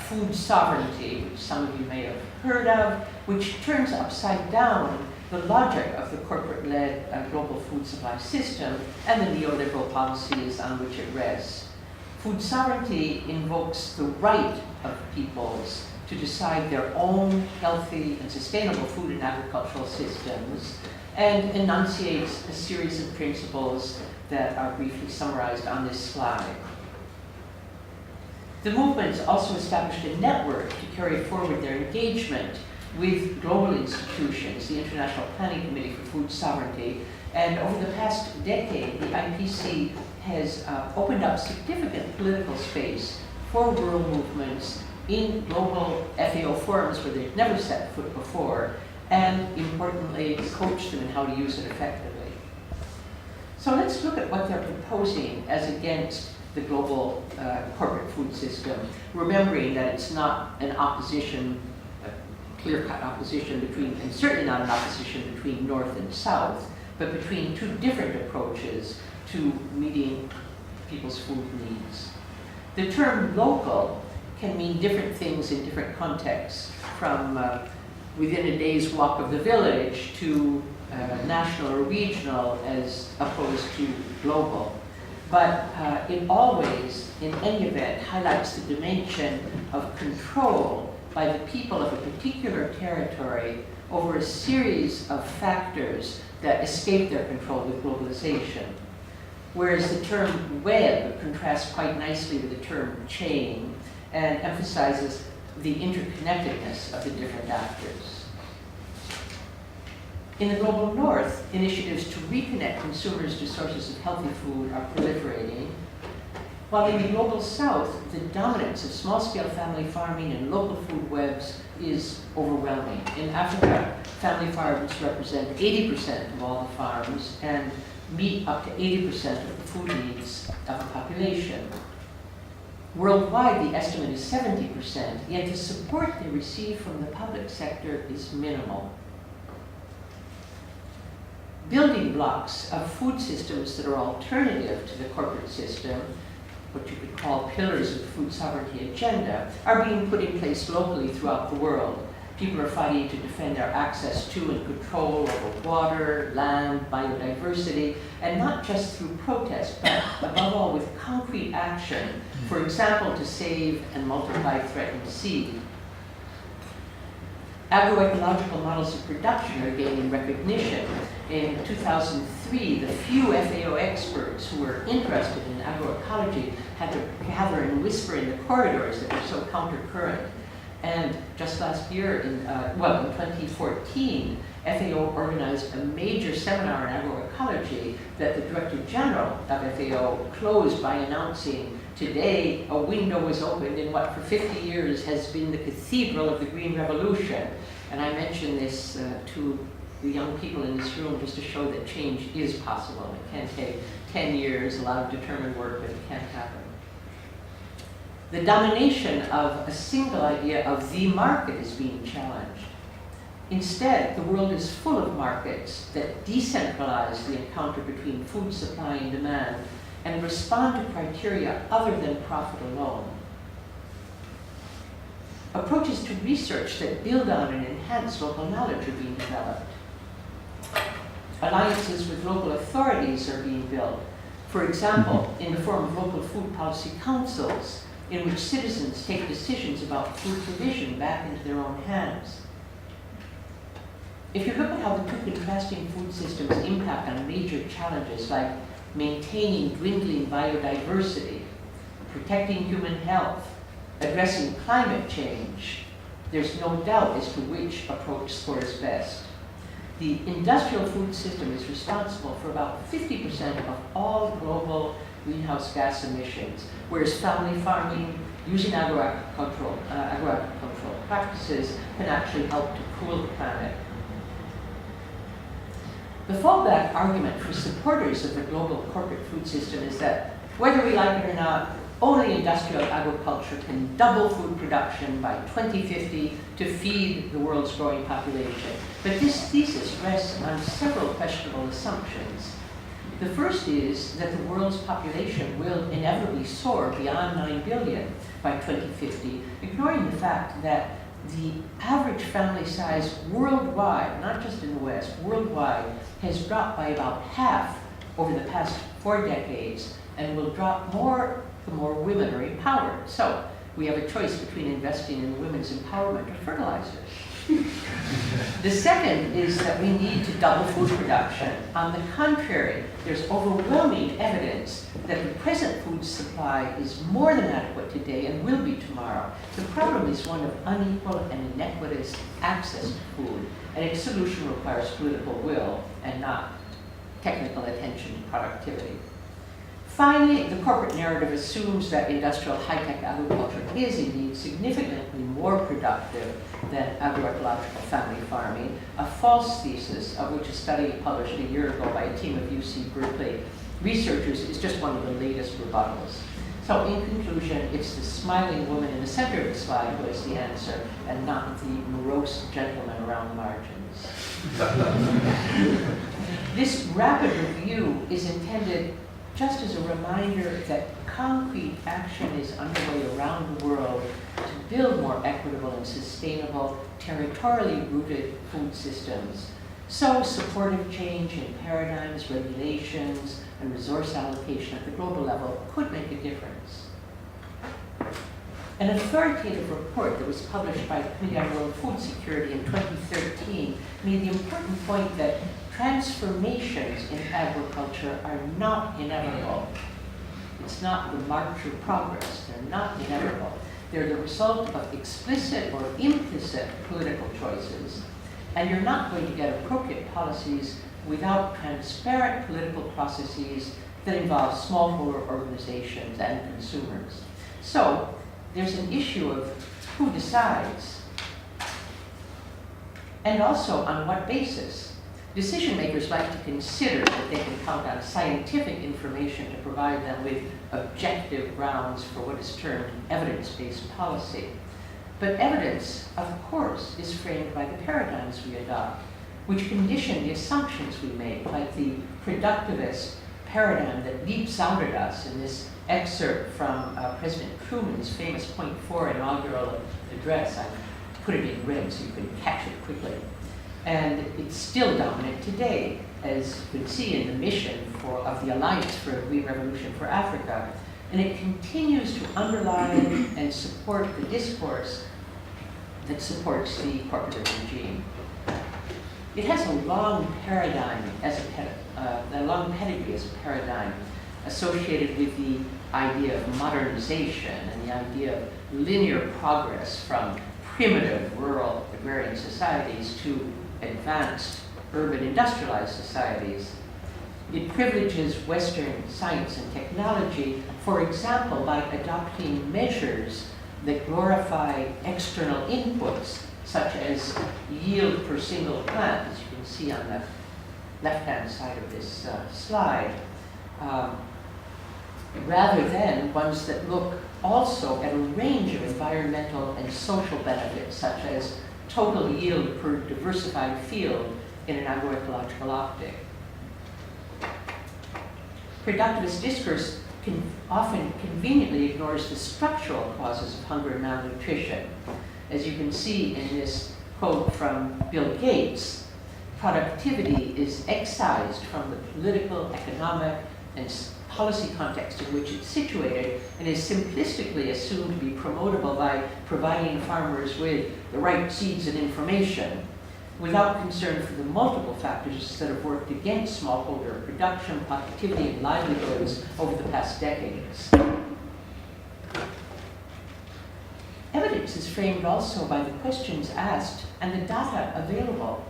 food sovereignty, which some of you may have heard of, which turns upside down the logic of the corporate-led global food supply system and the neoliberal policies on which it rests. Food sovereignty invokes the right of peoples to decide their own healthy and sustainable food and agricultural systems, and enunciates a series of principles that are briefly summarized on this slide. The movements also established a network to carry forward their engagement with global institutions, the International Planning Committee for Food Sovereignty, and over the past decade, the IPC has opened up significant political space for rural movements in global FAO forums where they've never set foot before, and importantly, coach them in how to use it effectively. So let's look at what they're proposing as against the global corporate food system, remembering that it's not an opposition, a clear-cut opposition between, and certainly not an opposition between North and South, but between two different approaches to meeting people's food needs. The term local can mean different things in different contexts, from within a day's walk of the village to national or regional as opposed to global. But it always, in any event, highlights the dimension of control by the people of a particular territory over a series of factors that escape their control with globalization. Whereas the term web contrasts quite nicely with the term chain and emphasizes the interconnectedness of the different actors. In the global north, initiatives to reconnect consumers to sources of healthy food are proliferating, while in the global south, the dominance of small-scale family farming and local food webs is overwhelming. In Africa, family farms represent 80% of all the farms and meet up to 80% of the food needs of the population. Worldwide, the estimate is 70%, yet the support they receive from the public sector is minimal. Building blocks of food systems that are alternative to the corporate system, what you could call pillars of the food sovereignty agenda, are being put in place locally throughout the world. People are fighting to defend our access to and control over water, land, biodiversity, and not just through protest, but above all with concrete action, for example, to save and multiply threatened seed. Agroecological models of production are gaining recognition. In 2003, the few FAO experts who were interested in agroecology had to gather and whisper in the corridors that were so countercurrent. And just last year, in 2014, FAO organized a major seminar in agroecology that the Director General of FAO closed by announcing, today a window was opened in what for 50 years has been the cathedral of the Green Revolution. And I mention this to the young people in this room just to show that change is possible. It can take 10 years, a lot of determined work, but it can happen. The domination of a single idea of the market is being challenged. Instead, the world is full of markets that decentralize the encounter between food supply and demand and respond to criteria other than profit alone. Approaches to research that build on and enhance local knowledge are being developed. Alliances with local authorities are being built, for example, in the form of local food policy councils, in which citizens take decisions about food provision back into their own hands. If you look at how the two contrasting food systems impact on major challenges like maintaining dwindling biodiversity, protecting human health, addressing climate change, there's no doubt as to which approach scores best. The industrial food system is responsible for about 50% of all global greenhouse gas emissions, whereas family farming using agricultural practices can actually help to cool the planet. The fallback argument for supporters of the global corporate food system is that, whether we like it or not, only industrial agriculture can double food production by 2050 to feed the world's growing population. But this thesis rests on several questionable assumptions. The first is that the world's population will inevitably soar beyond 9 billion by 2050, ignoring the fact that the average family size worldwide, not just in the West, worldwide, has dropped by about half over the past 4 decades and will drop more the more women are empowered. So we have a choice between investing in women's empowerment or fertilizers. The second is that we need to double food production. On the contrary, there's overwhelming evidence that the present food supply is more than adequate today and will be tomorrow. The problem is one of unequal and inequitous access to food, and its solution requires political will and not technical attention to productivity. Finally, the corporate narrative assumes that industrial high-tech agriculture is indeed significantly more productive than agroecological family farming, a false thesis of which a study published a year ago by a team of UC Berkeley researchers is just one of the latest rebuttals. So in conclusion, it's the smiling woman in the center of the slide who is the answer, and not the morose gentleman around the margins. This rapid review is intended just as a reminder that concrete action is underway around the world to build more equitable and sustainable, territorially rooted food systems. So supportive change in paradigms, regulations, and resource allocation at the global level could make a difference. An authoritative report that was published by the Committee on World Food Security in 2013 made the important point that transformations in agriculture are not inevitable. It's not the march of progress. They're not inevitable. They're the result of explicit or implicit political choices. And you're not going to get appropriate policies without transparent political processes that involve smallholder organizations and consumers. So there's an issue of who decides, and also on what basis. Decision makers like to consider that they can count on scientific information to provide them with objective grounds for what is termed evidence-based policy. But evidence, of course, is framed by the paradigms we adopt, which condition the assumptions we make, like the productivist paradigm that leaps out at us in this excerpt from President Truman's famous Point 4 inaugural address. I put it in red so you can catch it quickly. And it's still dominant today, as you can see in the mission of the Alliance for a Green Revolution for Africa. And it continues to underline and support the discourse that supports the corporate regime. It has a long paradigm a long pedigree as a paradigm associated with the idea of modernization and the idea of linear progress from primitive rural agrarian societies to advanced urban industrialized societies. It privileges Western science and technology, for example, by adopting measures that glorify external inputs, such as yield per single plant, as you can see on the left-hand side of this slide, rather than ones that look also at a range of environmental and social benefits, such as total yield per diversified field in an agroecological optic. Productivist discourse often conveniently ignores the structural causes of hunger and malnutrition. As you can see in this quote from Bill Gates, productivity is excised from the political, economic, and policy context in which it's situated and is simplistically assumed to be promotable by providing farmers with the right seeds and information, without concern for the multiple factors that have worked against smallholder production, productivity, and livelihoods over the past decades. Evidence is framed also by the questions asked and the data available.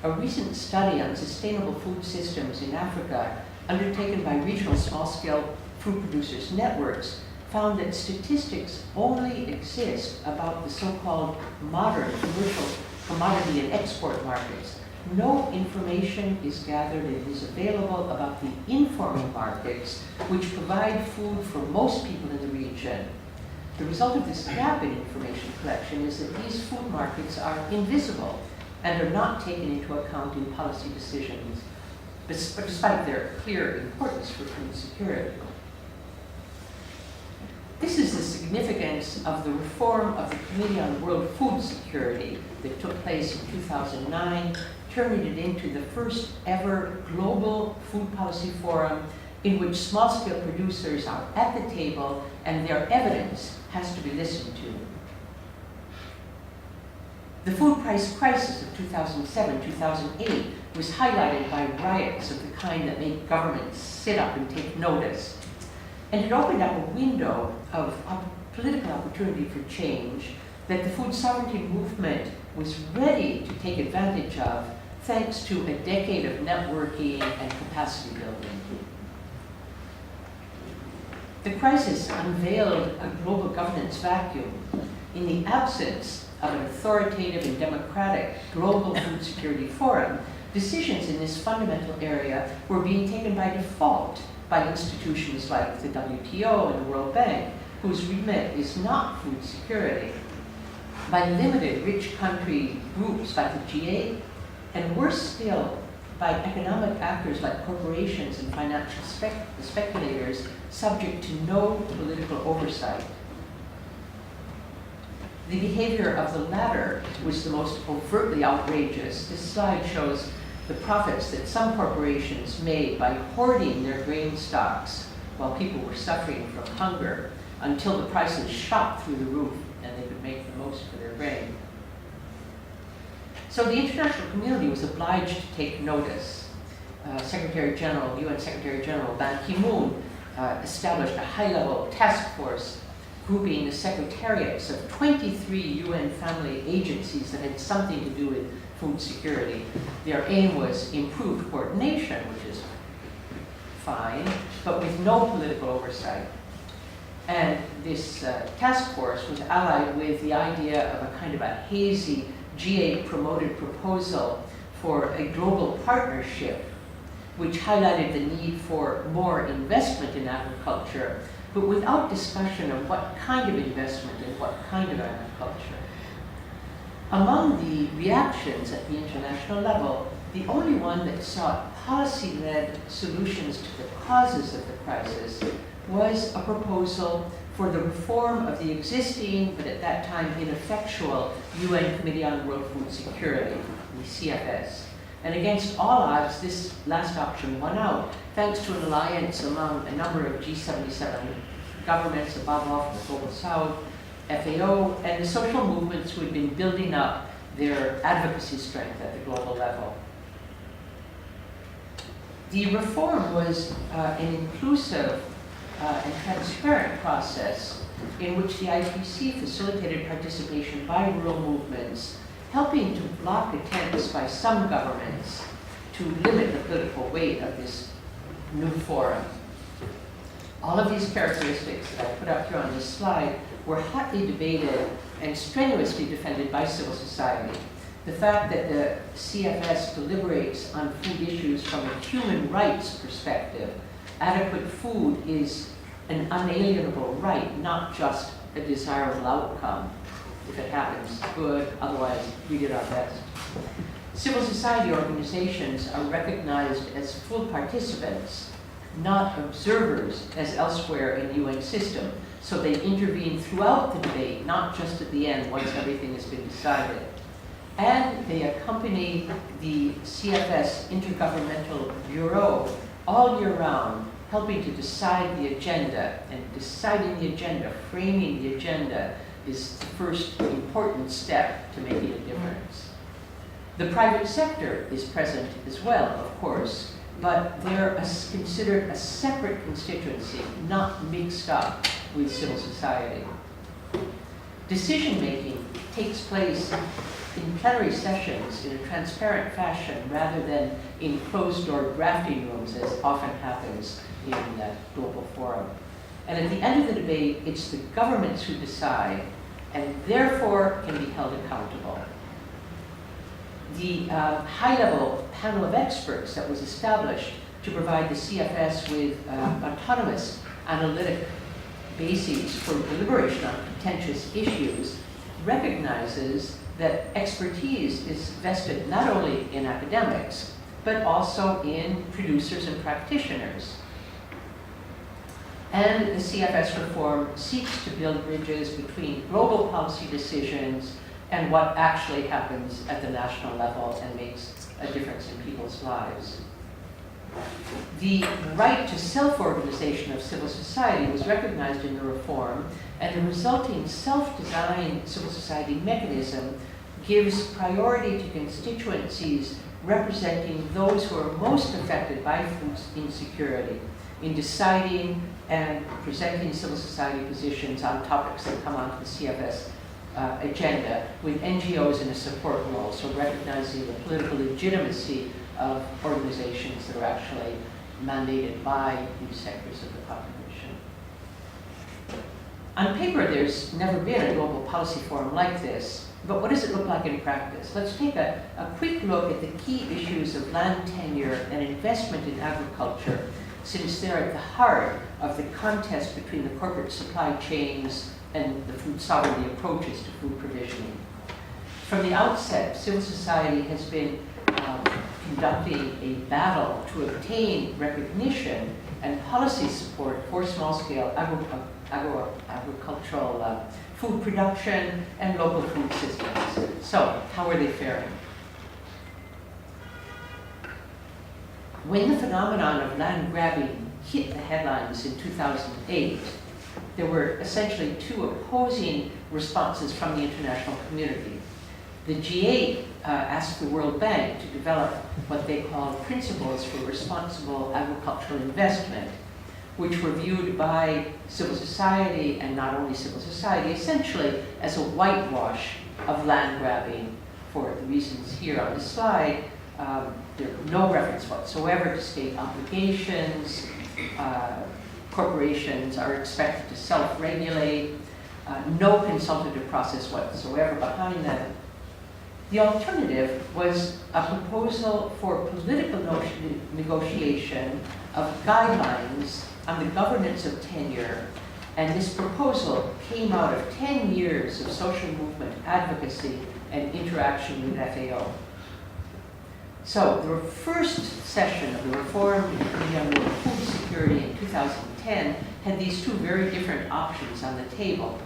A recent study on sustainable food systems in Africa, undertaken by regional small-scale food producers networks found that statistics only exist about the so-called modern commercial commodity and export markets. No information is gathered and is available about the informal markets which provide food for most people in the region. The result of this gap in information collection is that these food markets are invisible and are not taken into account in policy decisions, despite their clear importance for food security. This is the significance of the reform of the Committee on World Food Security that took place in 2009, turning it into the first ever global food policy forum in which small-scale producers are at the table and their evidence has to be listened to. The food price crisis of 2007-2008 was highlighted by riots of the kind that made governments sit up and take notice. And it opened up a window of political opportunity for change that the food sovereignty movement was ready to take advantage of thanks to a decade of networking and capacity building. The crisis unveiled a global governance vacuum. In the absence of an authoritative and democratic global food security forum, decisions in this fundamental area were being taken by default by institutions like the WTO and the World Bank, whose remit is not food security, by limited rich country groups like the G8, and worse still, by economic actors like corporations and financial speculators subject to no political oversight. The behavior of the latter was the most overtly outrageous. This slide shows the profits that some corporations made by hoarding their grain stocks while people were suffering from hunger until the prices shot through the roof and they could make the most for their grain. So the international community was obliged to take notice. UN Secretary General Ban Ki-moon established a high-level task force grouping the secretariats of 23 UN family agencies that had something to do with food security. Their aim was improved coordination, which is fine, but with no political oversight. And this task force was allied with the idea of a kind of a hazy G8 promoted proposal for a global partnership, which highlighted the need for more investment in agriculture, but without discussion of what kind of investment and what kind of agriculture. Among the reactions at the international level, the only one that sought policy-led solutions to the causes of the crisis was a proposal for the reform of the existing, but at that time ineffectual, UN Committee on World Food Security, the CFS. And against all odds, this last option won out, thanks to an alliance among a number of G77 governments, above all from the Global South, FAO, and the social movements who had been building up their advocacy strength at the global level. The reform was an inclusive and transparent process in which the IPC facilitated participation by rural movements, helping to block attempts by some governments to limit the political weight of this new forum. All of these characteristics that I put up here on this slide were hotly debated and strenuously defended by civil society. The fact that the CFS deliberates on food issues from a human rights perspective, adequate food is an unalienable right, not just a desirable outcome. If it happens, good, otherwise we did our best. Civil society organizations are recognized as full participants, not observers as elsewhere in the UN system. So they intervene throughout the debate, not just at the end once everything has been decided. And they accompany the CFS Intergovernmental Bureau all year round, helping to decide the agenda. And deciding the agenda, framing the agenda, is the first important step to making a difference. The private sector is present as well, of course, but they're considered a separate constituency, not mixed up with civil society. decision-making takes place in plenary sessions in a transparent fashion rather than in closed-door drafting rooms, as often happens in global forum. And at the end of the debate, it's the governments who decide and therefore can be held accountable. The high-level panel of experts that was established to provide the CFS with autonomous analytic bases for deliberation on contentious issues recognizes that expertise is vested not only in academics, but also in producers and practitioners. And the CFS reform seeks to build bridges between global policy decisions and what actually happens at the national level and makes a difference in people's lives. The right to self-organization of civil society was recognized in the reform, and the resulting self-designed civil society mechanism gives priority to constituencies representing those who are most affected by food insecurity in deciding and presenting civil society positions on topics that come onto the CFS agenda, with NGOs in a support role, so recognizing the political legitimacy of organizations that are actually mandated by these sectors of the population. On paper, there's never been a global policy forum like this, but what does it look like in practice? Let's take a quick look at the key issues of land tenure and investment in agriculture, since they're at the heart of the contest between the corporate supply chains and the food sovereignty approaches to food provisioning. From the outset, civil society has been conducting a battle to obtain recognition and policy support for small-scale agricultural food production and local food systems. So, how are they faring? When the phenomenon of land grabbing hit the headlines in 2008, there were essentially two opposing responses from the international community. The G8 asked the World Bank to develop what they called principles for responsible agricultural investment, which were viewed by civil society, and not only civil society, essentially as a whitewash of land grabbing for the reasons here on the slide. There are no reference whatsoever to state obligations. Corporations are expected to self-regulate. No consultative process whatsoever behind them. The alternative was a proposal for political negotiation of guidelines on the governance of tenure, and this proposal came out of 10 years of social movement advocacy and interaction with FAO. So the first session of the Reform in the Committee on World Food Security in 2010 had these two very different options on the table.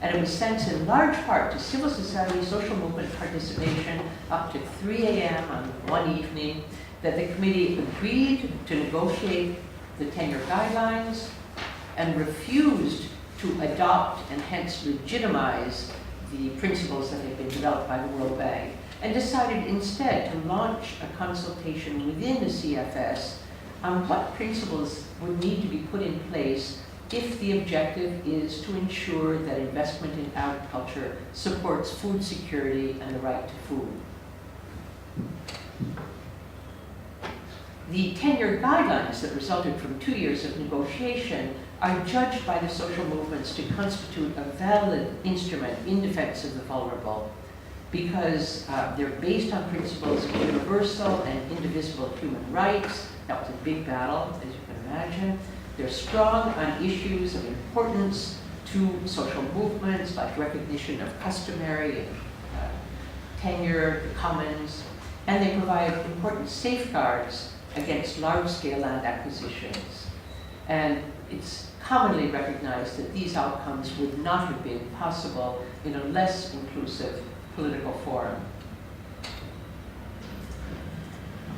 And it was thanks in large part to civil society social movement participation up to 3 a.m. on one evening that the committee agreed to negotiate the tenure guidelines and refused to adopt and hence legitimize the principles that had been developed by the World Bank, and decided instead to launch a consultation within the CFS on what principles would need to be put in place if the objective is to ensure that investment in agriculture supports food security and the right to food. The tenure guidelines that resulted from 2 years of negotiation are judged by the social movements to constitute a valid instrument in defense of the vulnerable, because they're based on principles of universal and indivisible human rights. That was a big battle, as you can imagine. They're strong on issues of importance to social movements, like recognition of customary and tenure, the commons, and they provide important safeguards against large-scale land acquisitions. And it's commonly recognized that these outcomes would not have been possible in a less inclusive political forum.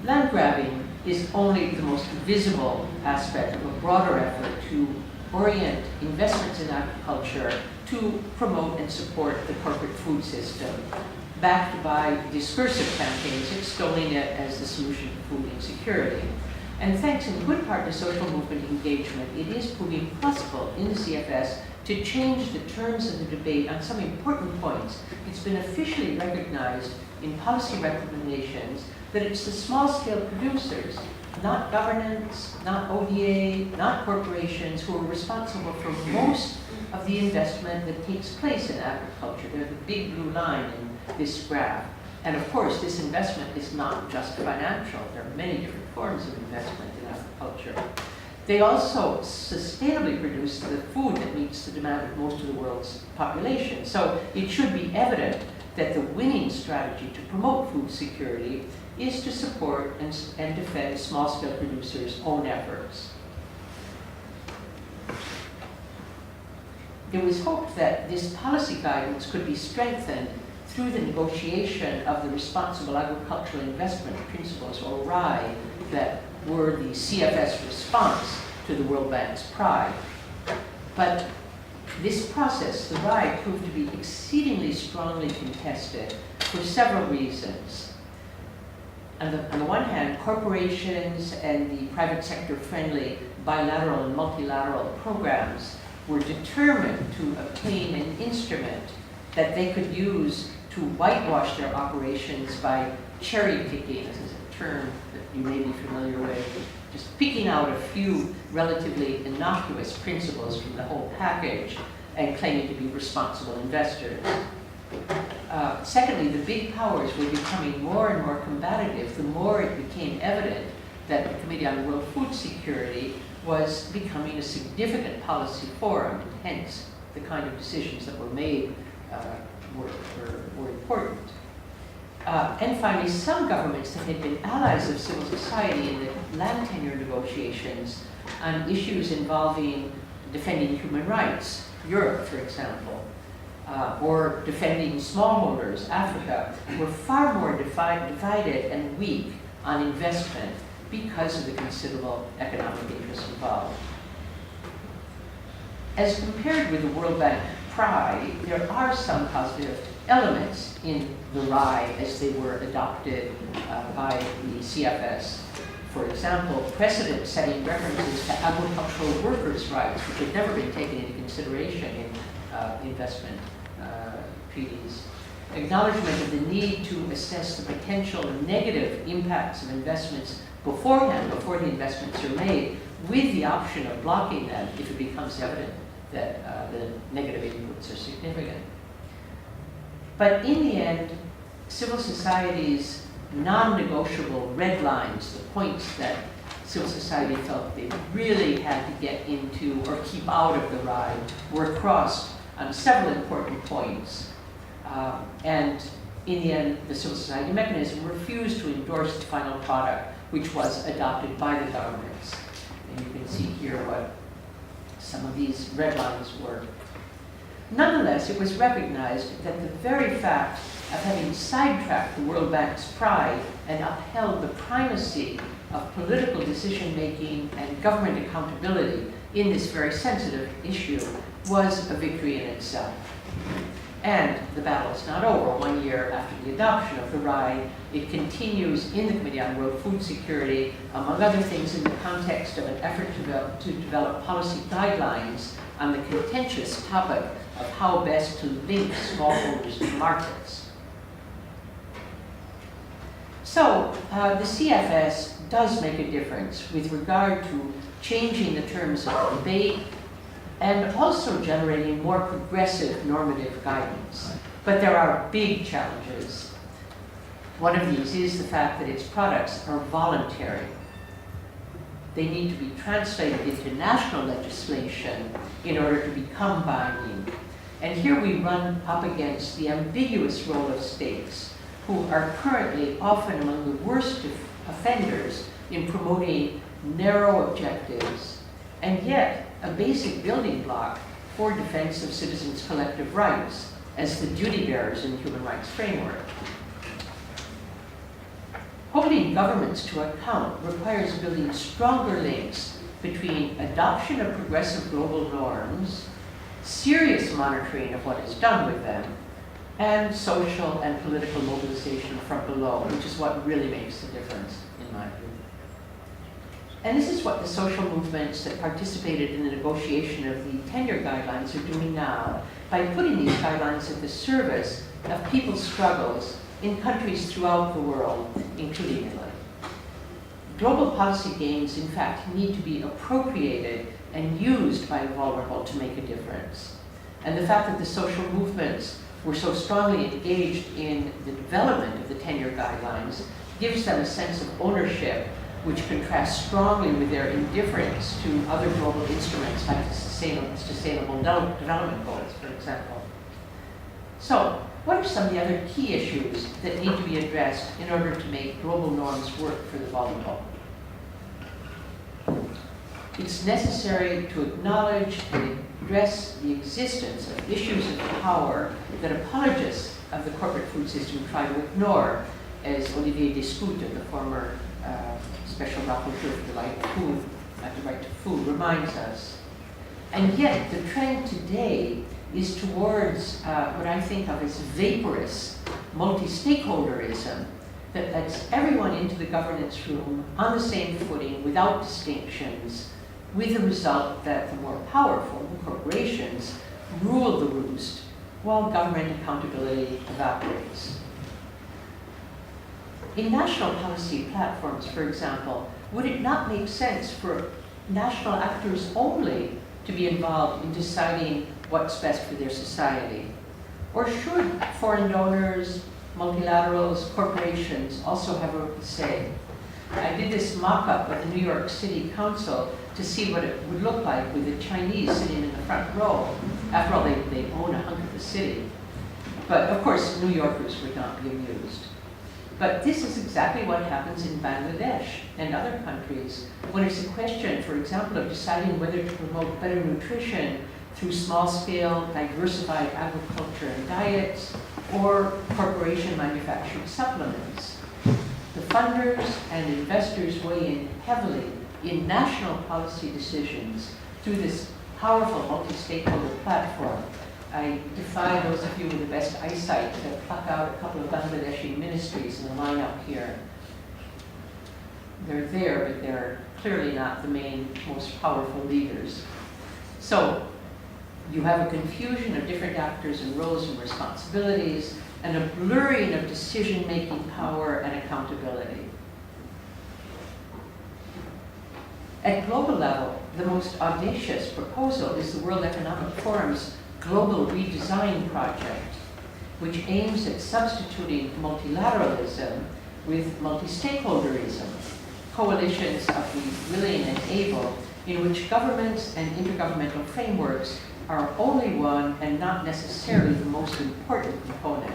Land grabbing is only the most visible aspect of a broader effort to orient investments in agriculture to promote and support the corporate food system, backed by discursive campaigns extolling it as the solution to food insecurity. And thanks in good part to social movement engagement, it is proving possible in the CFS to change the terms of the debate on some important points. It's been officially recognized in policy recommendations that it's the small-scale producers, not governments, not ODA, not corporations, who are responsible for most of the investment that takes place in agriculture. They're the big blue line in this graph. And of course, this investment is not just financial. There are many different forms of investment in agriculture. They also sustainably produce the food that meets the demand of most of the world's population. So it should be evident that the winning strategy to promote food security is to support and defend small-scale producers' own efforts. It was hoped that this policy guidance could be strengthened through the negotiation of the Responsible Agricultural Investment Principles, or RAI, that were the CFS response to the World Bank's PRI. But this process, the RAI, proved to be exceedingly strongly contested for several reasons. On the one hand, corporations and the private sector-friendly bilateral and multilateral programs were determined to obtain an instrument that they could use to whitewash their operations by cherry picking. This is a term that you may be familiar with. Just picking out a few relatively innocuous principles from the whole package and claiming to be responsible investors. Secondly, the big powers were becoming more and more combative the more it became evident that the Committee on World Food Security was becoming a significant policy forum, and hence the kind of decisions that were made were important. And finally, some governments that had been allies of civil society in the land tenure negotiations on issues involving defending human rights, Europe, for example, or defending smallholders, Africa, were far more divided and weak on investment because of the considerable economic interests involved. As compared with the World Bank PRI, there are some positive elements in the RAI as they were adopted by the CFS. For example, precedent-setting references to agricultural workers' rights, which had never been taken into consideration in investment treaties. Acknowledgement of the need to assess the potential negative impacts of investments beforehand, before the investments are made, with the option of blocking them if it becomes evident that the negative inputs are significant. But in the end, civil society's non-negotiable red lines, the points that civil society felt they really had to get into or keep out of the RAI, were crossed on several important points. And in the end, the civil society mechanism refused to endorse the final product, which was adopted by the governments. And you can see here what some of these red lines were. Nonetheless, it was recognized that the very fact of having sidetracked the World Bank's PRI and upheld the primacy of political decision-making and government accountability in this very sensitive issue was a victory in itself. And the battle is not over. 1 year after the adoption of the RAI, it continues in the Committee on World Food Security, among other things in the context of an effort to develop policy guidelines on the contentious topic of how best to link smallholders to markets. So the CFS does make a difference with regard to changing the terms of the debate and also generating more progressive normative guidance. But there are big challenges. One of these is the fact that its products are voluntary. They need to be translated into national legislation in order to become binding. And here we run up against the ambiguous role of states, who are currently often among the worst offenders in promoting narrow objectives, and yet a basic building block for defense of citizens' collective rights as the duty bearers in the human rights framework. Holding governments to account requires building stronger links between adoption of progressive global norms, serious monitoring of what is done with them, and social and political mobilization from below, which is what really makes the difference, in my view. And this is what the social movements that participated in the negotiation of the tenure guidelines are doing now by putting these guidelines at the service of people's struggles in countries throughout the world, including Italy. Global policy gains, in fact, need to be appropriated and used by the vulnerable to make a difference. And the fact that the social movements were so strongly engaged in the development of the tenure guidelines gives them a sense of ownership which contrasts strongly with their indifference to other global instruments like the Sustainable Development Goals, for example. So, what are some of the other key issues that need to be addressed in order to make global norms work for the vulnerable? It's necessary to acknowledge and address the existence of issues of power that apologists of the corporate food system try to ignore, as Olivier Descoutes, the former Special Rapporteur for the right to food, reminds us. And yet, the trend today is towards what I think of as vaporous multi-stakeholderism that lets everyone into the governance room on the same footing without distinctions, with the result that the more powerful, the corporations, rule the roost while government accountability evaporates. In national policy platforms, for example, would it not make sense for national actors only to be involved in deciding what's best for their society? Or should foreign donors, multilaterals, corporations also have a say? I did this mock-up of the New York City Council to see what it would look like with the Chinese sitting in the front row. After all, they own a hunk of the city. But of course, New Yorkers would not be amused. But this is exactly what happens in Bangladesh and other countries when it's a question, for example, of deciding whether to promote better nutrition through small-scale, diversified agriculture and diets, or corporation manufactured supplements. The funders and investors weigh in heavily in national policy decisions through this powerful multi-stakeholder platform. I defy those of you with the best eyesight to pluck out a couple of Bangladeshi ministries in the lineup here. They're there, but they're clearly not the main, most powerful leaders. So you have a confusion of different actors and roles and responsibilities, and a blurring of decision-making power and accountability. At global level, the most audacious proposal is the World Economic Forum's Global Redesign Project, which aims at substituting multilateralism with multi-stakeholderism, coalitions of the willing and able, in which governments and intergovernmental frameworks are only one and not necessarily the most important component.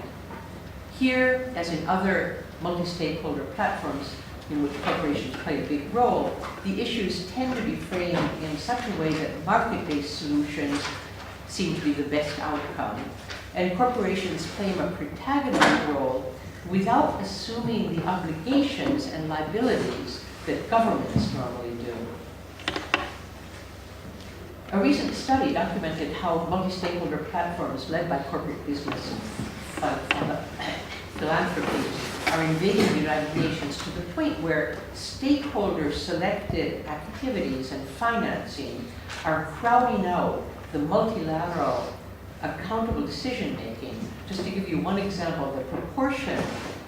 Here, as in other multi-stakeholder platforms in which corporations play a big role, the issues tend to be framed in such a way that market-based solutions seem to be the best outcome, and corporations claim a protagonist role without assuming the obligations and liabilities that governments normally do. A recent study documented how multi-stakeholder platforms led by corporate business and philanthropy are invading the United Nations to the point where stakeholder-selected activities and financing are crowding out the multilateral accountable decision-making. Just to give you one example, the proportion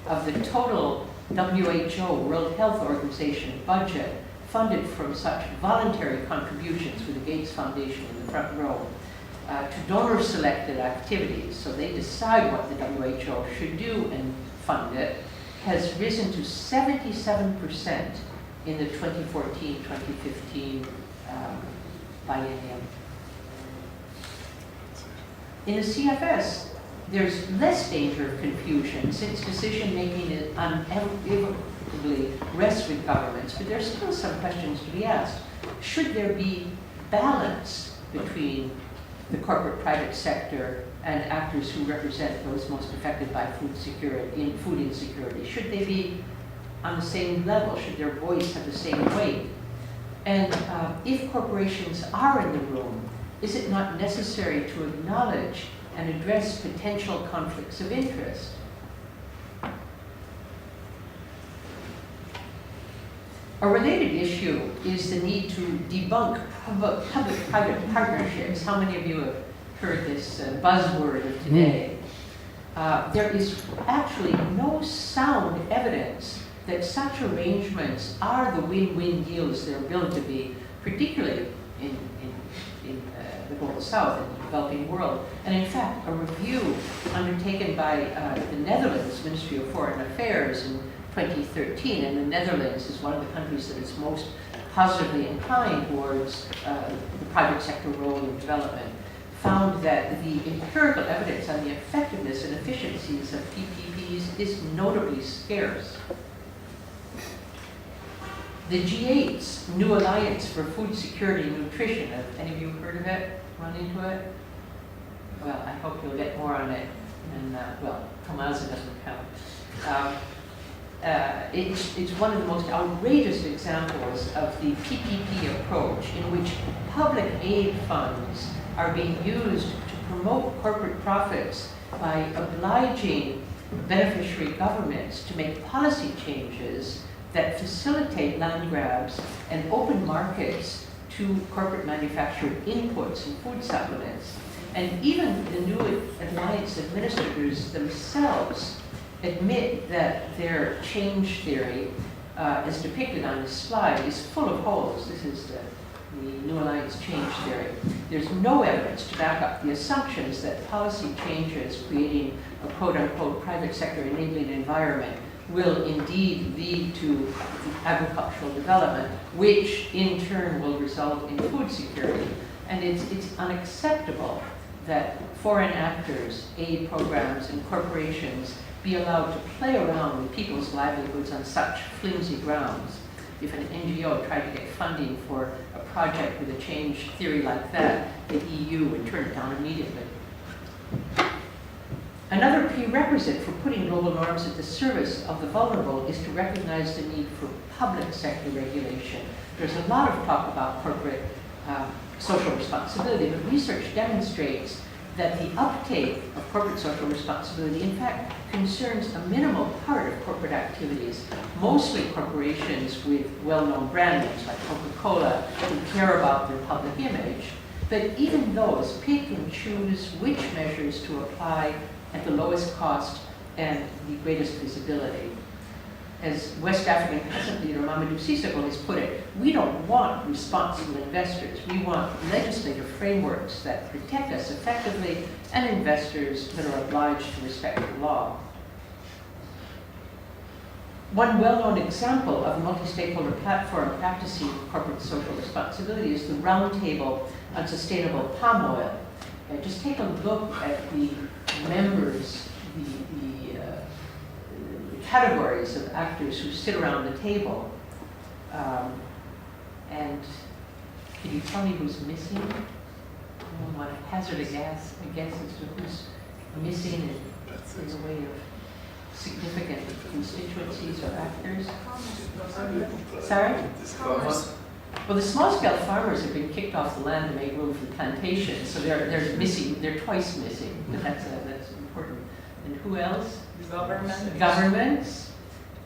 of the total WHO, World Health Organization budget funded from such voluntary contributions with the Gates Foundation in the front row to donor-selected activities, so they decide what the WHO should do and fund it, has risen to 77% in the 2014-2015 biennium. In the CFS, there's less danger of confusion since decision-making is inevitably rests with governments, but there's still some questions to be asked. Should there be balance between the corporate private sector and actors who represent those most affected by food insecurity? Should they be on the same level? Should their voice have the same weight? And if corporations are in the room, is it not necessary to acknowledge and address potential conflicts of interest? A related issue is the need to debunk public-private partnerships. How many of you have heard this buzzword of today? There is actually no sound evidence that such arrangements are the win-win deals they're billed to be, particularly in the Global South and the developing world. And in fact, a review undertaken by the Netherlands Ministry of Foreign Affairs in 2013, and the Netherlands is one of the countries that is most positively inclined towards the private sector role in development, found that the empirical evidence on the effectiveness and efficiencies of PPPs is notably scarce. The G8's New Alliance for Food Security and Nutrition, have any of you heard of it, run into it? Well, I hope you'll get more on it, and well, Tomaza doesn't count. It's one of the most outrageous examples of the PPP approach in which public aid funds are being used to promote corporate profits by obliging beneficiary governments to make policy changes that facilitate land grabs and open markets to corporate manufactured inputs and food supplements. And even the New Alliance administrators themselves admit that their change theory, as depicted on this slide, is full of holes. This is the New Alliance change theory. There's no evidence to back up the assumptions that policy changes creating a quote-unquote private sector enabling environment will indeed lead to agricultural development, which in turn will result in food security. And it's unacceptable that foreign actors, aid programs, and corporations be allowed to play around with people's livelihoods on such flimsy grounds. If an NGO tried to get funding for a project with a change theory like that, the EU would turn it down immediately. Another prerequisite for putting global norms at the service of the vulnerable is to recognize the need for public sector regulation. There's a lot of talk about corporate social responsibility, but research demonstrates that the uptake of corporate social responsibility, in fact, concerns a minimal part of corporate activities, mostly corporations with well-known brand names like Coca-Cola, who care about their public image. But even those pick and choose which measures to apply at the lowest cost and the greatest visibility. As West African peasant leader Mamadou Sissoko has put it, we don't want responsible investors. We want legislative frameworks that protect us effectively and investors that are obliged to respect the law. One well-known example of a multi-stakeholder platform practicing corporate social responsibility is the Roundtable on Sustainable Palm Oil. Just take a look at the members, the categories of actors who sit around the table. And can you tell me who's missing? I want to hazard a guess as to who's missing in the way of significant constituencies or actors. Sorry? Well, the small-scale farmers have been kicked off the land to make room for plantations, so they're missing. They're twice missing. But that's important. And who else? Governments.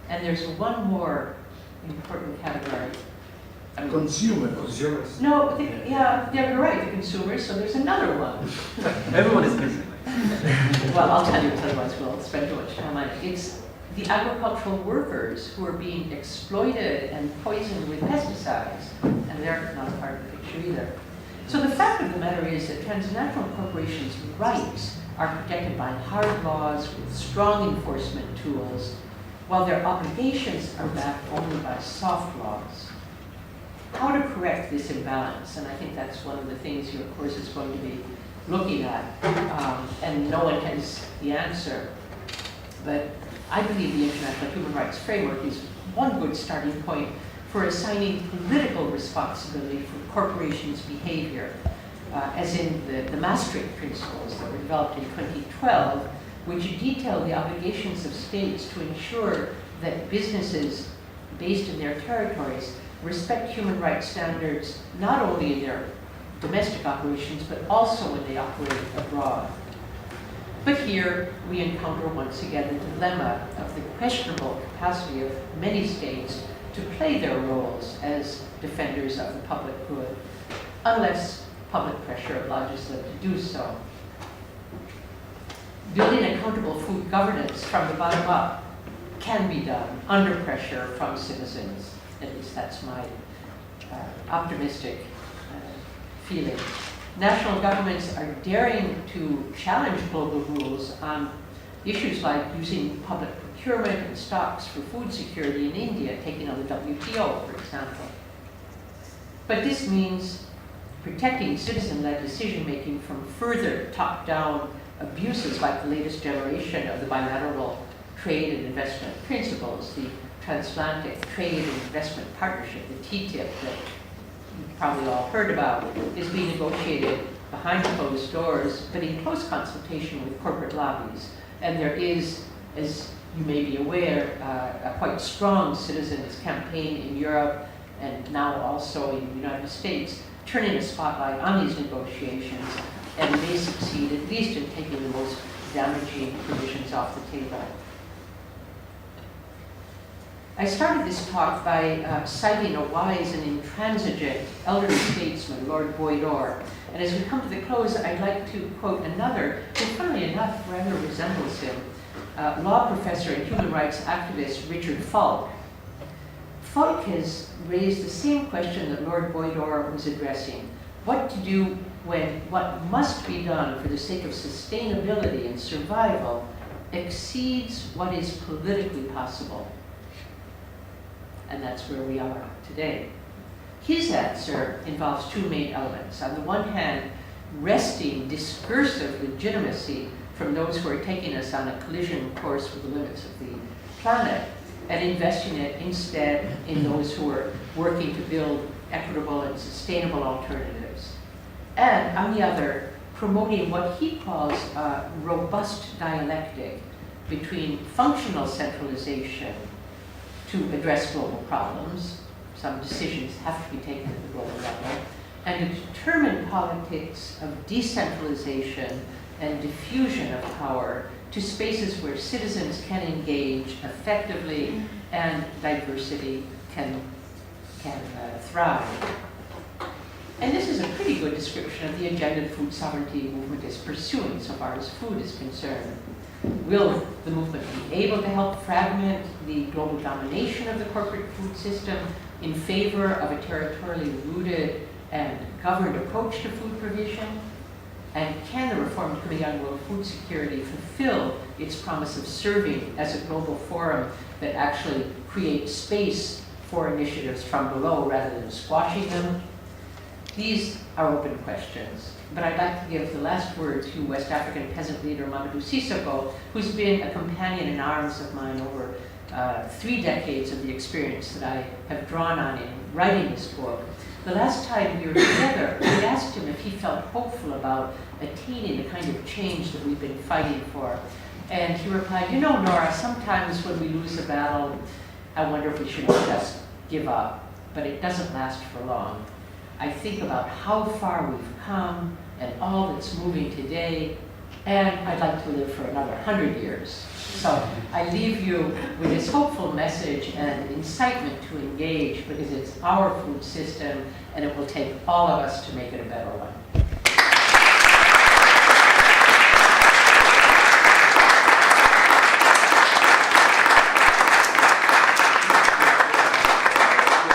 And there's one more important category. Consumers. No, yeah, you're right, the consumers. So there's another one. Everyone is missing. Well, I'll tell you otherwise we'll spend too much time on it. It's the agricultural workers who are being exploited and poisoned with pesticides, and they're not a part of the picture either. So the fact of the matter is that transnational corporations' rights are protected by hard laws with strong enforcement tools, while their obligations are backed only by soft laws. How to correct this imbalance? And I think that's one of the things your course is going to be looking at, and no one has the answer. But I believe the International Human Rights Framework is one good starting point for assigning political responsibility for corporations' behavior, as in the Maastricht Principles that were developed in 2012, which detail the obligations of states to ensure that businesses based in their territories respect human rights standards not only in their domestic operations, but also when they operate abroad. But here we encounter once again the dilemma of the questionable capacity of many states to play their roles as defenders of the public good, unless public pressure obliges them to do so. Building accountable food governance from the bottom up can be done under pressure from citizens. At least that's my optimistic feeling. National governments are daring to challenge global rules on issues like using public procurement and stocks for food security in India, taking on the WTO, for example. But this means protecting citizen-led decision-making from further top-down abuses like the latest generation of the bilateral trade and investment principles, the Transatlantic Trade and Investment Partnership, the TTIP, that you've probably all heard about, is being negotiated behind closed doors, but in close consultation with corporate lobbies. And there is, as you may be aware, a quite strong citizens campaign in Europe and now also in the United States, turning a spotlight on these negotiations, and may succeed at least in taking the most damaging provisions off the table. I started this talk by citing a wise and intransigent elderly statesman, Lord Boydore. And as we come to the close, I'd like to quote another, who funnily enough rather resembles him, law professor and human rights activist Richard Falk. Falk has raised the same question that Lord Boydore was addressing: what to do when what must be done for the sake of sustainability and survival exceeds what is politically possible. And that's where we are today. His answer involves two main elements. On the one hand, wresting discursive legitimacy from those who are taking us on a collision course with the limits of the planet, and investing it instead in those who are working to build equitable and sustainable alternatives. And on the other, promoting what he calls a robust dialectic between functional centralization to address global problems. Some decisions have to be taken at the global level, and a determined politics of decentralization and diffusion of power to spaces where citizens can engage effectively and diversity can thrive. And this is a pretty good description of the agenda the food sovereignty movement is pursuing so far as food is concerned. Will the movement be able to help fragment the global domination of the corporate food system in favor of a territorially rooted and governed approach to food provision? And can the Reformed Committee on World Food Security fulfill its promise of serving as a global forum that actually creates space for initiatives from below rather than squashing them? These are open questions, but I'd like to give the last word to West African peasant leader Mamadou Sissoko, who's been a companion in arms of mine over 3 decades of the experience that I have drawn on in writing this book. The last time we were together, I asked him if he felt hopeful about attaining the kind of change that we've been fighting for. And he replied, "You know, Nora, sometimes when we lose a battle, I wonder if we should just give up, but it doesn't last for long. I think about how far we've come and all that's moving today, and I'd like to live for another 100 years. So I leave you with this hopeful message and incitement to engage, because it's our food system and it will take all of us to make it a better one."